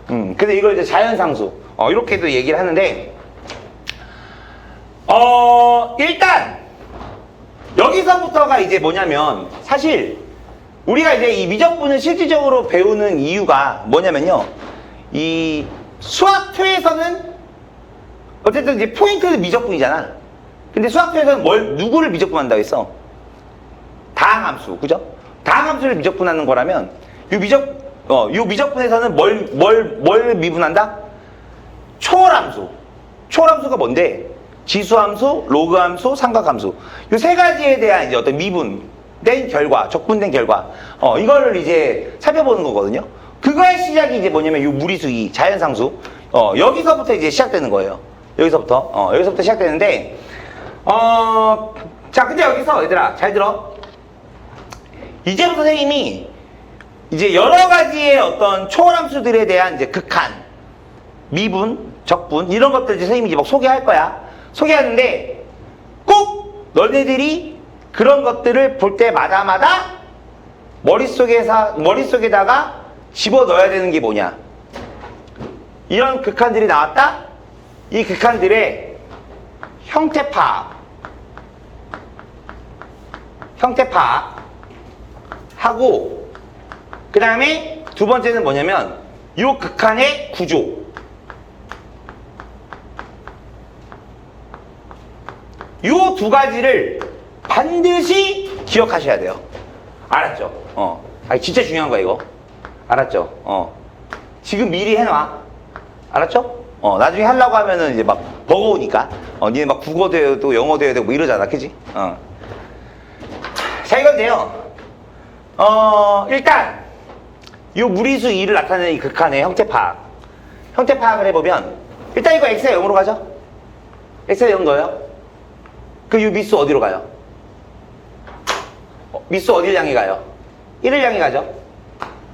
A: 근데 이걸 이제 자연상수 이렇게도 얘기를 하는데 일단 여기서부터가 이제 뭐냐면 사실 우리가 이제 이 미적분을 실질적으로 배우는 이유가 뭐냐면요. 이 수학 2에서는 어쨌든 이제 포인트는 미적분이잖아. 근데 수학 2에서는 누구를 미적분한다고 했어? 다항함수, 그죠? 다항함수를 미적분하는 거라면 요 미적분에서는 뭘 미분한다? 초월함수. 초월함수가 뭔데? 지수함수, 로그함수, 삼각함수. 요 세 가지에 대한 이제 어떤 미분된 결과, 적분된 결과. 이거를 이제 살펴보는 거거든요. 그거의 시작이 이제 뭐냐면 요 무리수 2, 자연상수. 여기서부터 이제 시작되는 거예요. 여기서부터 시작되는데, 자, 근데 여기서 얘들아, 잘 들어. 이제부터 선생님이 이제 여러 가지의 어떤 초월함수들에 대한 이제 극한, 미분, 적분, 이런 것들 이제 선생님이 이제 막 소개할 거야. 소개하는데 꼭 너네들이 그런 것들을 볼 때마다 머릿속에다가 집어넣어야 되는 게 뭐냐. 이런 극한들이 나왔다? 이 극한들의 형태 파악하고 그 다음에 두 번째는 뭐냐면 이 극한의 구조. 이 두 가지를 반드시 기억하셔야 돼요. 알았죠? 진짜 중요한 거야, 이거. 알았죠? 지금 미리 해놔. 알았죠? 나중에 하려고 하면은 이제 막 버거우니까. 니네 막 국어도 해야 되고 영어도 해야 되고 뭐 이러잖아, 그지? 자, 이건데요. 일단, 이 무리수 2를 나타내는 이 극한의 형태 파악을 해보면, 일단 이거 x가 0으로 가죠? x가 0 넣어요? 그 요 미수 어디로 가요? 미수 어디를 향해 가요? 1을 향해 가죠?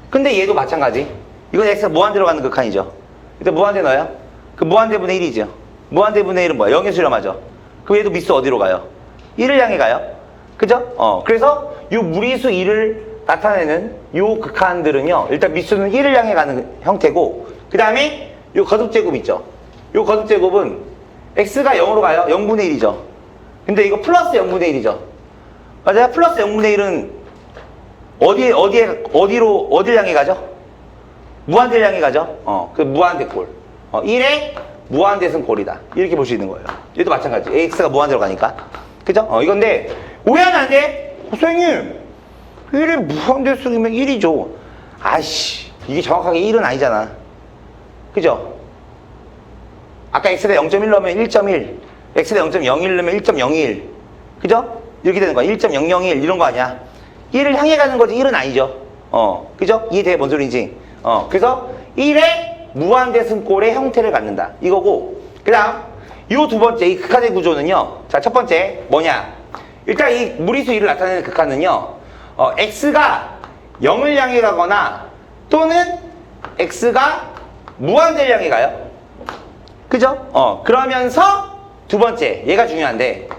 A: 근데 얘도 마찬가지. 이건 x가 무한대로 가는 극한이죠. 일단 무한대 넣어요? 그 무한대분의 1이죠. 무한대분의 1은 뭐야? 0에 수렴하죠. 그럼 얘도 미수 어디로 가요? 1을 향해 가요. 그죠? 그래서 요 무리수 2를 나타내는 요 극한들은요, 일단 미수는 1을 향해 가는 형태고, 그 다음에 요 거듭제곱 있죠? 요 거듭제곱은 x가 0으로 가요. 0분의 1이죠. 근데 이거 플러스 0분의 1이죠. 맞아요? 플러스 0분의 1은 어디를 향해 가죠? 무한대를 향해 가죠? 그 무한대꼴. 1의 무한대승 꼴이다. 이렇게 볼 수 있는 거예요. 얘도 마찬가지. x가 무한대로 가니까. 그죠? 이건데, 오해하면 안 돼. 선생님, 1의 무한대승이면 1이죠. 아이씨, 이게 정확하게 1은 아니잖아. 그죠? 아까 x에다 0.1 넣으면 1.1. x에다 0.01 넣으면 1.01. 그죠? 이렇게 되는 거야. 1.001 이런 거 아니야. 1을 향해 가는 거지 1은 아니죠. 그죠? 이해돼? 뭔 소리인지. 그래서 1의 무한대승꼴의 형태를 갖는다. 이거고. 그 다음, 요 두 번째, 이 극한의 구조는요. 자, 첫 번째, 뭐냐. 일단 이 무리수 2를 나타내는 극한은요. x가 0을 향해 가거나 또는 x가 무한대를 향해 가요. 그죠? 그러면서 두 번째, 얘가 중요한데,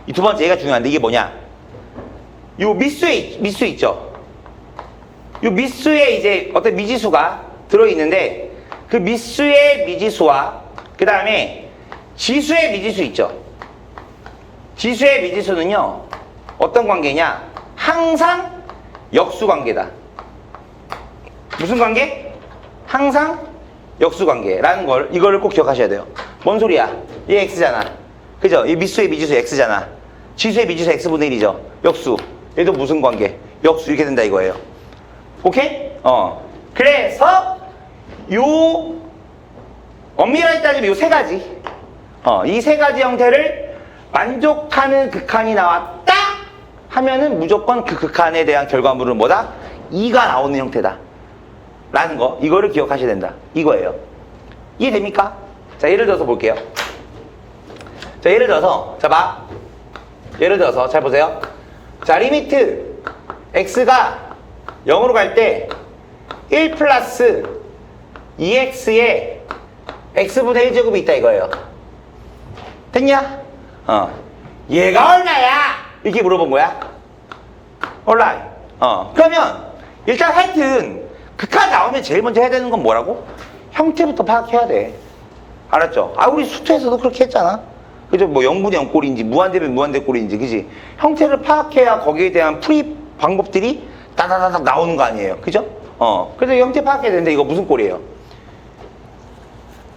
A: 이 두 번째, 얘가 중요한데, 이게 뭐냐? 요 미수 있죠? 요 미수에 이제 어떤 미지수가 들어있는데, 그 미수의 미지수와, 그 다음에 지수의 미지수 있죠? 지수의 미지수는요, 어떤 관계냐? 항상 역수 관계다. 무슨 관계? 항상 역수 관계라는 걸, 이거를 꼭 기억하셔야 돼요. 뭔 소리야? 얘 x잖아. 그죠? 이 미수의 미지수 x잖아. 지수의 미지수 x분의 1이죠. 역수. 얘도 무슨 관계? 역수. 이렇게 된다 이거예요. 오케이? 그래서 요 엄밀하게 따지면 요 세 가지, 이 세 가지 형태를 만족하는 극한이 나왔다. 하면은 무조건 그 극한에 대한 결과물은 뭐다? 2가 나오는 형태다. 라는 거. 이거를 기억하셔야 된다. 이거예요. 이해됩니까? 자, 예를 들어서 볼게요. 자, 예를 들어서, 자, 봐. 예를 들어서, 잘 보세요. 자, 리미트 x가 0으로 갈 때 1 플러스 2x에 x분의 1제곱이 있다 이거예요. 됐냐? 얘가 얼마야? 이렇게 물어본 거야. 온라인. 그러면 일단 하여튼 극한 나오면 제일 먼저 해야 되는 건 뭐라고? 형태부터 파악해야 돼. 알았죠? 아, 우리 수투에서도 그렇게 했잖아. 그죠? 뭐 0분의 0꼴인지 무한대면 무한대 꼴인지, 그지? 형태를 파악해야 거기에 대한 풀이 방법들이 다다다닥 나오는 거 아니에요. 그죠? 그래서 형태 파악해야 되는데 이거 무슨 꼴이에요?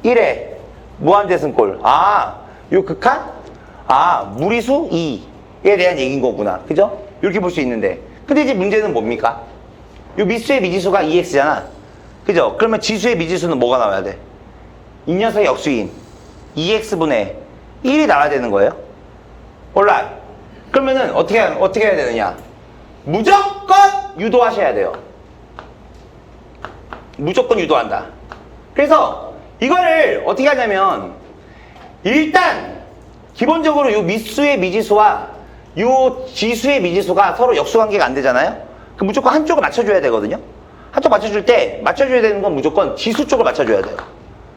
A: 1에 무한대승 꼴. 아, 요 극한? 아, 무리수 2에 대한 얘기인 거구나. 그죠? 이렇게 볼 수 있는데. 근데 이제 문제는 뭡니까? 요 미수의 미지수가 2x잖아. 그죠? 그러면 지수의 미지수는 뭐가 나와야 돼? 이 녀석의 역수인 2x분의 1이 나와야 되는 거예요. 온라인. 그러면은 어떻게 해야 되느냐? 무조건 유도하셔야 돼요. 무조건 유도한다. 그래서 이거를 어떻게 하냐면 일단 기본적으로 요 미수의 미지수와 요 지수의 미지수가 서로 역수관계가 안 되잖아요. 그 무조건 한쪽을 맞춰줘야 되거든요. 한쪽 맞춰줄 때 맞춰줘야 되는 건 무조건 지수 쪽을 맞춰줘야 돼요.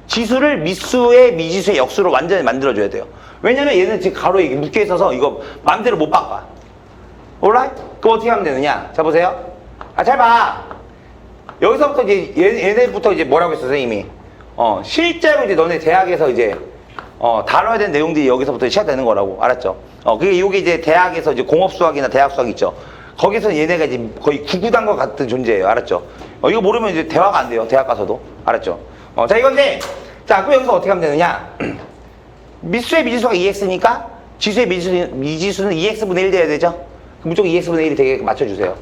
A: 지수를 미수의 미지수의 역수로 완전히 만들어줘야 돼요. 왜냐면 얘는 지금 가로에 이게 묶여 있어서 이거 마음대로 못 바꿔. 올라이? 그럼 어떻게 하면 되느냐? 자, 보세요. 아, 잘 봐. 여기서부터 이제 얘네부터 이제 뭐라고 했어, 선생님이? 실제로 이제 너네 대학에서 이제 다뤄야 되는 내용들이 여기서부터 시작되는 거라고. 알았죠? 그게 요게 이제 대학에서 이제 공업수학이나 대학수학 있죠. 거기서 얘네가 이제 거의 구구단과 같은 존재예요. 알았죠? 이거 모르면 이제 대화가 안 돼요. 대학 가서도. 알았죠? 자, 이건데, 자, 그럼 여기서 어떻게 하면 되느냐? 미수의 미지수가 2x니까 지수의 미지수는 2x분의 1 돼야 되죠? 무조건 2x분의 1이 되게 맞춰주세요.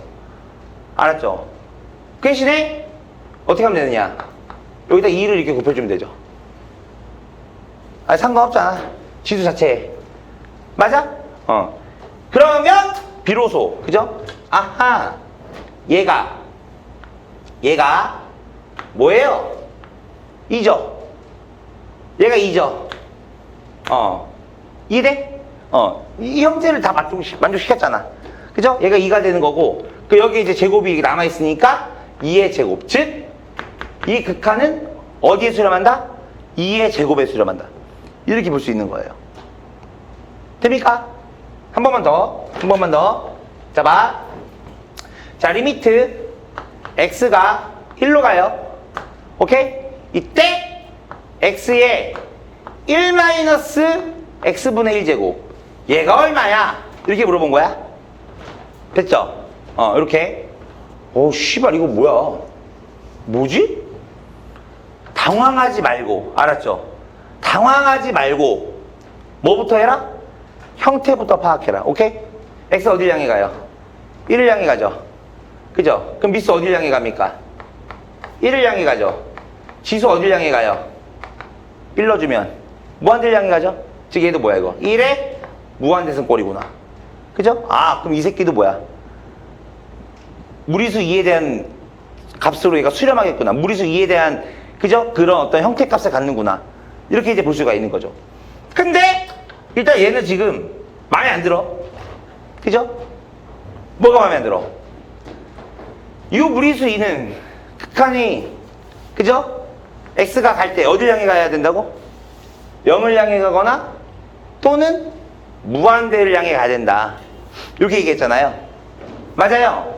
A: 알았죠? 그 대신에 어떻게 하면 되느냐? 여기다 2를 이렇게 곱해주면 되죠. 아, 상관없잖아. 지수 자체에. 맞아? 그러면 비로소, 그죠? 아하, 얘가 뭐예요? 2죠? 얘가 2죠? 2대? 이 형태를 다 만족시켰잖아. 그죠? 얘가 2가 되는 거고, 그 여기 이제 제곱이 남아있으니까 2의 제곱. 즉, 이 극한은 어디에 수렴한다? 2의 제곱에 수렴한다. 이렇게 볼 수 있는 거예요. 됩니까? 한 번만 더. 자, 봐. 자, 리미트 x가 1로 가요. 오케이? 이때 x의 1-x분의 1제곱. 얘가 얼마야? 이렇게 물어본 거야. 됐죠? 이렇게. 씨발, 이거 뭐야? 뭐지? 당황하지 말고. 알았죠? 당황하지 말고. 뭐부터 해라? 형태부터 파악해라. 오케이? x 어딜 향해 가요? 1을 향해 가죠. 그죠? 그럼 미수 어딜 향해 갑니까? 1을 향해 가죠. 지수 어딜 향해 가요? 1 넣어주면 무한대를 향해 가죠? 즉 얘도 뭐야 이거? 1에 무한대승 꼴이구나. 그죠? 아, 그럼 이 새끼도 뭐야? 무리수 2에 대한 값으로 얘가 수렴하겠구나. 무리수 2에 대한, 그죠? 그런 어떤 형태값을 갖는구나. 이렇게 이제 볼 수가 있는 거죠. 근데 일단 얘는 지금 마음에 안 들어. 그죠? 뭐가 마음에 안 들어? 이 무리수 2는 극한이, 그죠? x가 갈 때 어딜 향해 가야 된다고? 0을 향해 가거나 또는 무한대를 향해 가야 된다. 이렇게 얘기했잖아요. 맞아요.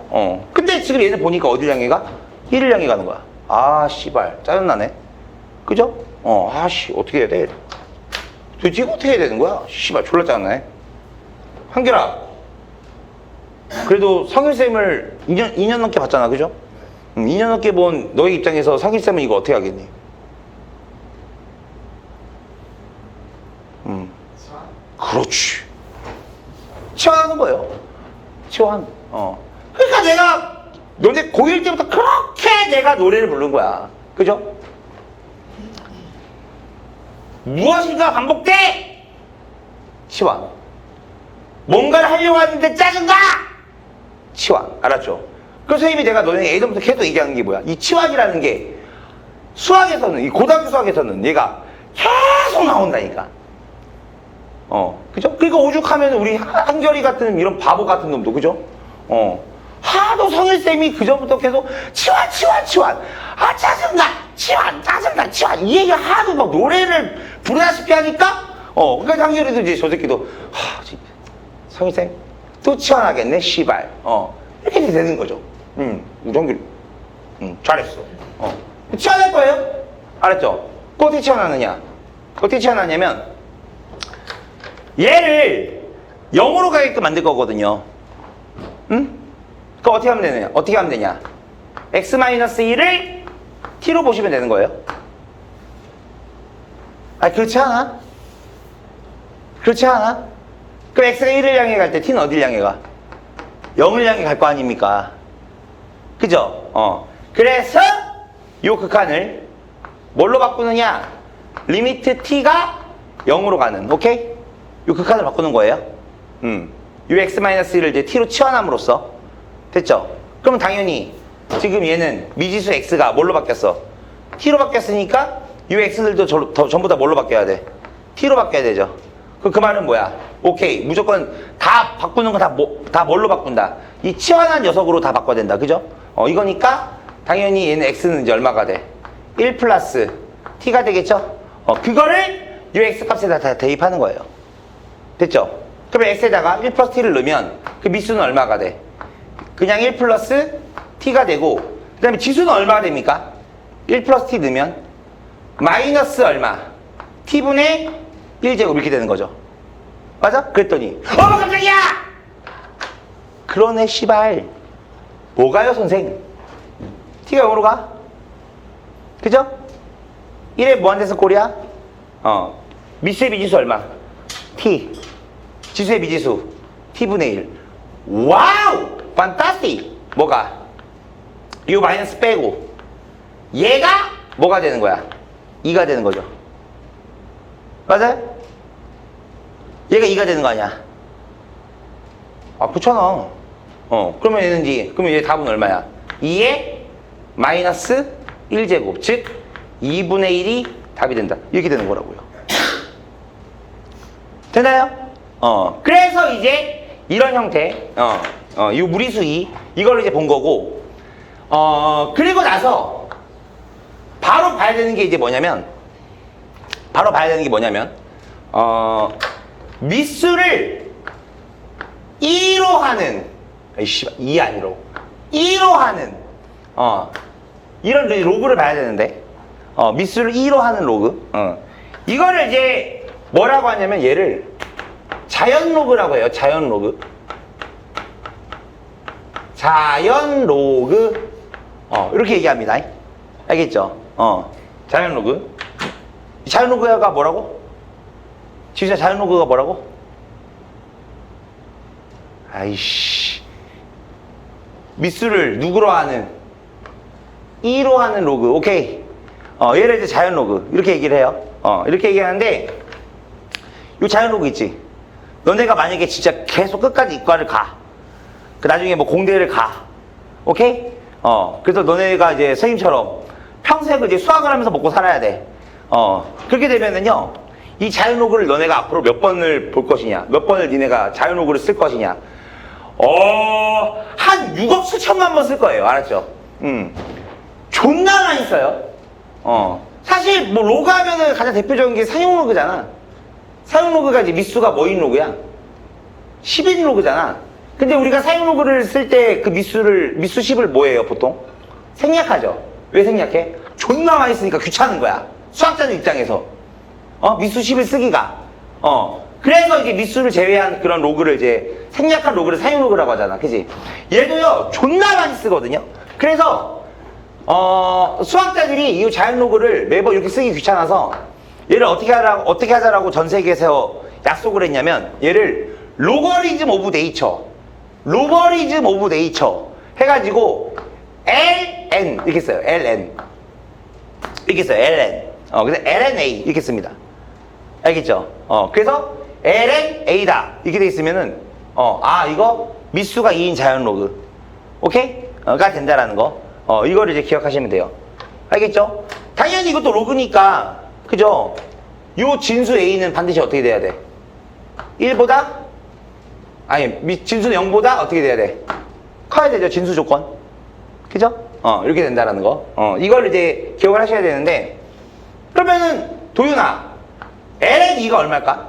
A: 근데 지금 얘는 보니까 어딜 향해 가? 1을 향해 가는 거야. 아, 씨발. 짜증나네. 그죠? 아씨, 어떻게 해야 돼? 도대체 이거 어떻게 해야 되는 거야? 씨발, 졸라 짜증나네. 한결아. 그래도 성일쌤을 2년 넘게 봤잖아. 그죠? 2년 넘게 본 너의 입장에서 성일쌤은 이거 어떻게 하겠니? 그렇지. 치환하는 거예요. 치환. 그러니까 내가 너네 고1 때부터 그렇게 내가 노래를 부른 거야. 그죠? 무엇인가 반복돼! 치환. 뭔가를 하려고 하는데 짜증나! 치환. 알았죠? 그래서 선생님이 내가 너네 예전부터 계속 얘기하는 게 뭐야? 이 치환이라는 게 수학에서는, 이 고등학교 수학에서는 얘가 계속 나온다니까. 그죠? 그러니까 오죽하면 우리 한결이 같은 이런 바보 같은 놈도, 그죠? 하도 성일쌤이 그전부터 계속 치환, 치환, 치환. 아, 짜증나! 치환, 짜증나, 치환. 이 얘기 하도 막 노래를 부르다시피 하니까, 그러니까 한결이도 이제 저 새끼도, 성일쌤, 또 치환하겠네, 씨발. 이렇게 되는 거죠. 우리 한결이. 잘했어. 치환할 거예요? 알았죠? 그거 어떻게 치환하느냐? 어떻게 치환하냐면, 얘를 0으로 가게끔 만들 거거든요. 응? 그거 어떻게 하면 되느냐? 어떻게 하면 되냐? x-1을 t로 보시면 되는 거예요. 아, 그렇지 않아? 그렇지 않아? 그럼 x가 1을 향해 갈 때 t는 어딜 향해 가? 0을 향해 갈 거 아닙니까? 그죠? 그래서 요 극한을 뭘로 바꾸느냐? 리미트 t가 0으로 가는, 오케이? 요 극한을 바꾸는 거예요. 요 x-1을 이제 t로 치환함으로써 됐죠? 그러면 당연히 지금 얘는 미지수 x가 뭘로 바뀌었어? t로 바뀌었으니까 요 x들도 전부 다 뭘로 바뀌어야 돼? t로 바뀌어야 되죠. 그 말은 뭐야? 오케이, 무조건 다 바꾸는 거 다 뭘로 바꾼다? 이 치환한 녀석으로 다 바꿔야 된다. 그죠? 이거니까 당연히 얘는 x는 이제 얼마가 돼? 1 플러스 t가 되겠죠? 그거를 요 x 값에다 다 대입하는 거예요. 됐죠? 그러면 x에다가 1 플러스 t를 넣으면 그 미수는 얼마가 돼? 그냥 1 플러스 t가 되고, 그 다음에 지수는 얼마가 됩니까? 1 플러스 t 넣으면 마이너스 얼마? t분의 1제곱 이렇게 되는 거죠. 맞아? 그랬더니 깜짝이야! 그러네 씨발. 뭐가요 선생? t가 0으로 가? 그죠? 1에 무한대선 꼴이야? 미수의 미지수 얼마? t. 지수의 미지수 t분의 1. 와우! 판타스틱! 뭐가? 요 마이너스 빼고 얘가 뭐가 되는 거야? 2가 되는 거죠. 맞아요? 얘가 2가 되는 거 아니야? 아, 그렇잖아. 그러면 얘는 그러면 얘 답은 얼마야? 2에 마이너스 1제곱. 즉 2분의 1이 답이 된다. 이렇게 되는 거라고요. 되나요? 그래서 이제 이런 형태, 이 무리수 2, 이걸 이제 본 거고, 그리고 나서 바로 봐야 되는 게 이제 뭐냐면, 미수를 2로 하는, 2 아니로, 2로 하는, 이런 로그를 봐야 되는데, 미수를 2로 하는 로그, 이거를 이제 뭐라고 하냐면 얘를 자연 로그라고 해요. 자연 로그. 자연 로그. 이렇게 얘기합니다. 알겠죠? 자연 로그. 자연 로그가 뭐라고? 진짜 자연 로그가 뭐라고? 아이씨. 미수를 누구로 하는? 2로 하는 로그. 오케이. 얘를 이제 자연 로그. 이렇게 얘기를 해요. 이렇게 얘기하는데, 요 자연 로그 있지? 너네가 만약에 진짜 계속 끝까지 이과를 가. 그 나중에 뭐 공대를 가. 오케이? 그래서 너네가 이제 선생님처럼 평생 이제 수학을 하면서 먹고 살아야 돼. 그렇게 되면은요, 이 자연 로그를 너네가 앞으로 몇 번을 볼 것이냐, 몇 번을 니네가 자연 로그를 쓸 것이냐. 한 6억 수천만 번 쓸 거예요. 알았죠? 존나 많이 써요. 사실 뭐 로그 하면은 가장 대표적인 게 사용 로그잖아. 사용 로그가 이제 미수가 뭐인 로그야? 10인 로그잖아. 근데 우리가 사용 로그를 쓸 때 그 미수 10을 뭐예요, 보통? 생략하죠. 왜 생략해? 존나 많이 쓰니까 귀찮은 거야. 수학자들 입장에서. 미수 10을 쓰기가. 그래서 이제 미수를 제외한 그런 로그를 이제 생략한 로그를 사용 로그라고 하잖아. 그지? 얘도요, 존나 많이 쓰거든요. 그래서, 수학자들이 이 자연 로그를 매번 이렇게 쓰기 귀찮아서 얘를 어떻게 하자라고 전 세계에서 약속을 했냐면 얘를 로거리즘 오브 네이처 해가지고 ln 이렇게 써요. ln 이렇게 써요. ln 그래서 lna 이렇게 씁니다. 알겠죠? 그래서 lna다 이렇게 돼 있으면은 이거 미수가 2인 자연 로그. 오케이? 가 된다라는 거. 이거를 이제 기억하시면 돼요. 알겠죠? 당연히 이것도 로그니까, 그죠? 요 진수 A는 반드시 어떻게 돼야 돼? 1보다? 아니, 진수는 0보다 어떻게 돼야 돼? 커야 되죠, 진수 조건. 그죠? 이렇게 된다라는 거. 이걸 이제 기억을 하셔야 되는데, 그러면은, 도윤아, ln 2가 얼마일까?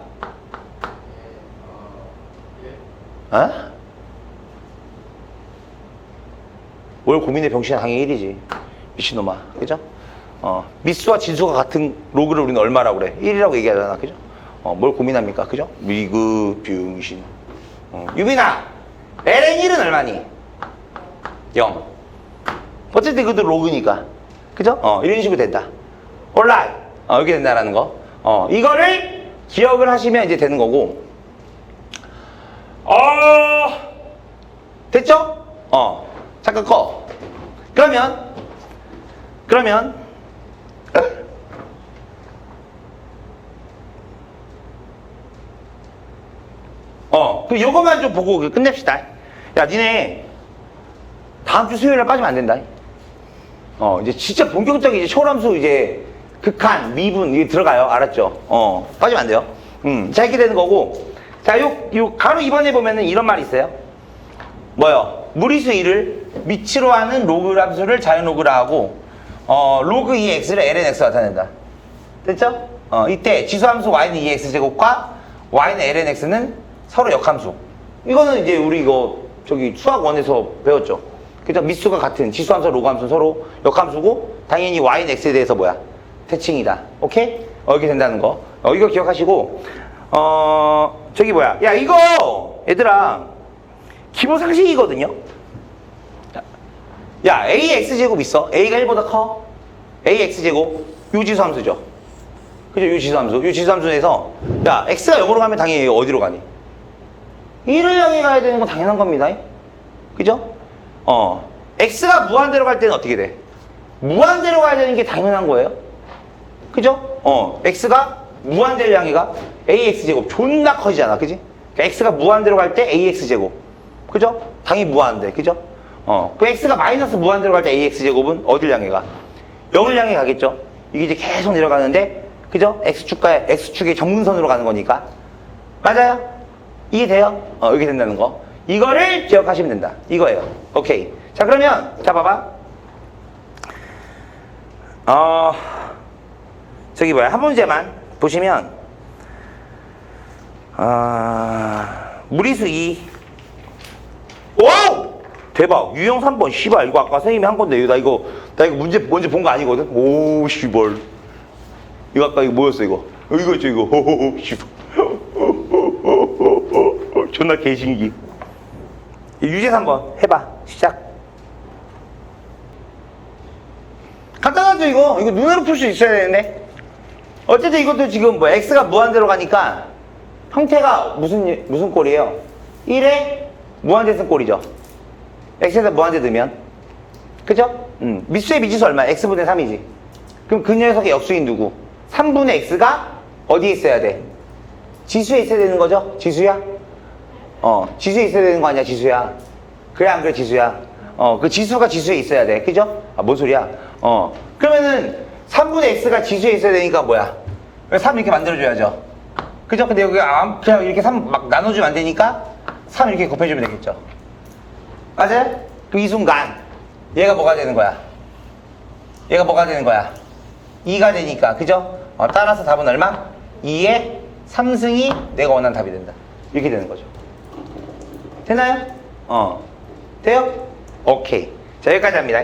A: 어? 올 고민의 병신은 당연히 1이지. 미친놈아. 그죠? 미수와 진수가 같은 로그를 우리는 얼마라고 그래? 1이라고 얘기하잖아. 그죠? 뭘 고민합니까? 그죠? 미그 병신. 유빈아, ln 1은 얼마니? 0. 어쨌든 그것도 로그니까. 그죠? 이런 식으로 된다. 온라인. 이렇게 된다라는 거. 이거를 기억을 하시면 이제 되는 거고. 됐죠? 잠깐 꺼. 그러면 그 요거만 좀 보고 끝냅시다. 야, 니네 다음 주 수요일에 빠지면 안 된다. 이제 진짜 본격적인 이제 초람수 이제 극한, 미분 이게 들어가요. 알았죠? 빠지면 안 돼요. 자, 이렇게 되는 거고. 자, 요 가로 2번에 보면은 이런 말이 있어요. 뭐요? 무리수 2를 미치로 하는 로그 함수를 자연 로그라 하고, 로그 2x를 ln x로 나타낸다. 됐죠? 이때 지수함수 y는 2x 제곱과 y는 ln x는 서로 역함수. 이거는 이제 우리 이거 저기 수학 1에서 배웠죠. 그죠? 미수가 같은 지수함수, 로그함수 서로 역함수고, 당연히 y는 x에 대해서 뭐야? 대칭이다. 오케이? 이렇게 된다는 거. 이거 기억하시고, 저기 뭐야? 야, 이거 얘들아 기본 상식이거든요. 야, ax제곱 있어. a가 1보다 커. ax제곱 유지수함수죠. 그죠? 유지수함수. 유지수함수에서 야, x가 0으로 가면 당연히 어디로 가니? 1을 향해 가야 되는 건 당연한 겁니다. 그죠? x가 무한대로 갈 때는 어떻게 돼? 무한대로 가야 되는 게 당연한 거예요. 그죠? x가 무한대를 향해 가 ax제곱 존나 커지잖아. 그지? 그러니까 x가 무한대로 갈 때 ax제곱. 그죠? 당연히 무한대. 그죠? 그 x가 마이너스 무한대로 갈 때 ax제곱은 어딜 향해 가? 0을 향해 가겠죠? 이게 이제 계속 내려가는데, 그죠? x축의 정근선으로 가는 거니까. 맞아요? 이해돼요? 이렇게 된다는 거. 이거를 기억하시면 된다. 이거예요. 오케이. 자, 그러면, 자, 봐봐. 저기 뭐야. 한 문제만 보시면, 무리수 2. 오! 대박. 유형 3번. 씨발. 이거 아까 선생님이 한 건데. 나 이거 문제 먼저 본 거 아니거든? 오, 씨발. 이거 아까 이거 뭐였어, 이거? 이거 있죠, 이거. 호호호, 씨발. 존나 개신기. 유제 3번. 해봐. 시작. 간단하죠, 이거? 이거 눈으로 풀 수 있어야 되는데. 어쨌든 이것도 지금 뭐, x가 무한대로 가니까 형태가 무슨 꼴이에요? 1에 무한대승 꼴이죠. x에서 무한대 넣으면. 그죠? 미수의 미지수 얼마야? x분의 3이지. 그럼 그 녀석의 역수인 누구? 3분의 x가 어디에 있어야 돼? 지수에 있어야 되는 거죠? 지수야? 지수에 있어야 되는 거 아니야, 지수야? 그래, 안 그래, 지수야? 그 지수가 지수에 있어야 돼. 그죠? 뭔 소리야? 그러면은 3분의 x가 지수에 있어야 되니까 뭐야? 3 이렇게 만들어줘야죠. 그죠? 근데 여기 그냥 이렇게 3 막 나눠주면 안 되니까 3 이렇게 곱해주면 되겠죠. 맞아요? 그럼 이 순간 얘가 뭐가 되는 거야? 얘가 뭐가 되는 거야? 2가 되니까. 그죠? 따라서 답은 얼마? 2의 3승이 내가 원하는 답이 된다. 이렇게 되는 거죠. 되나요? 돼요? 오케이. 자, 여기까지 합니다.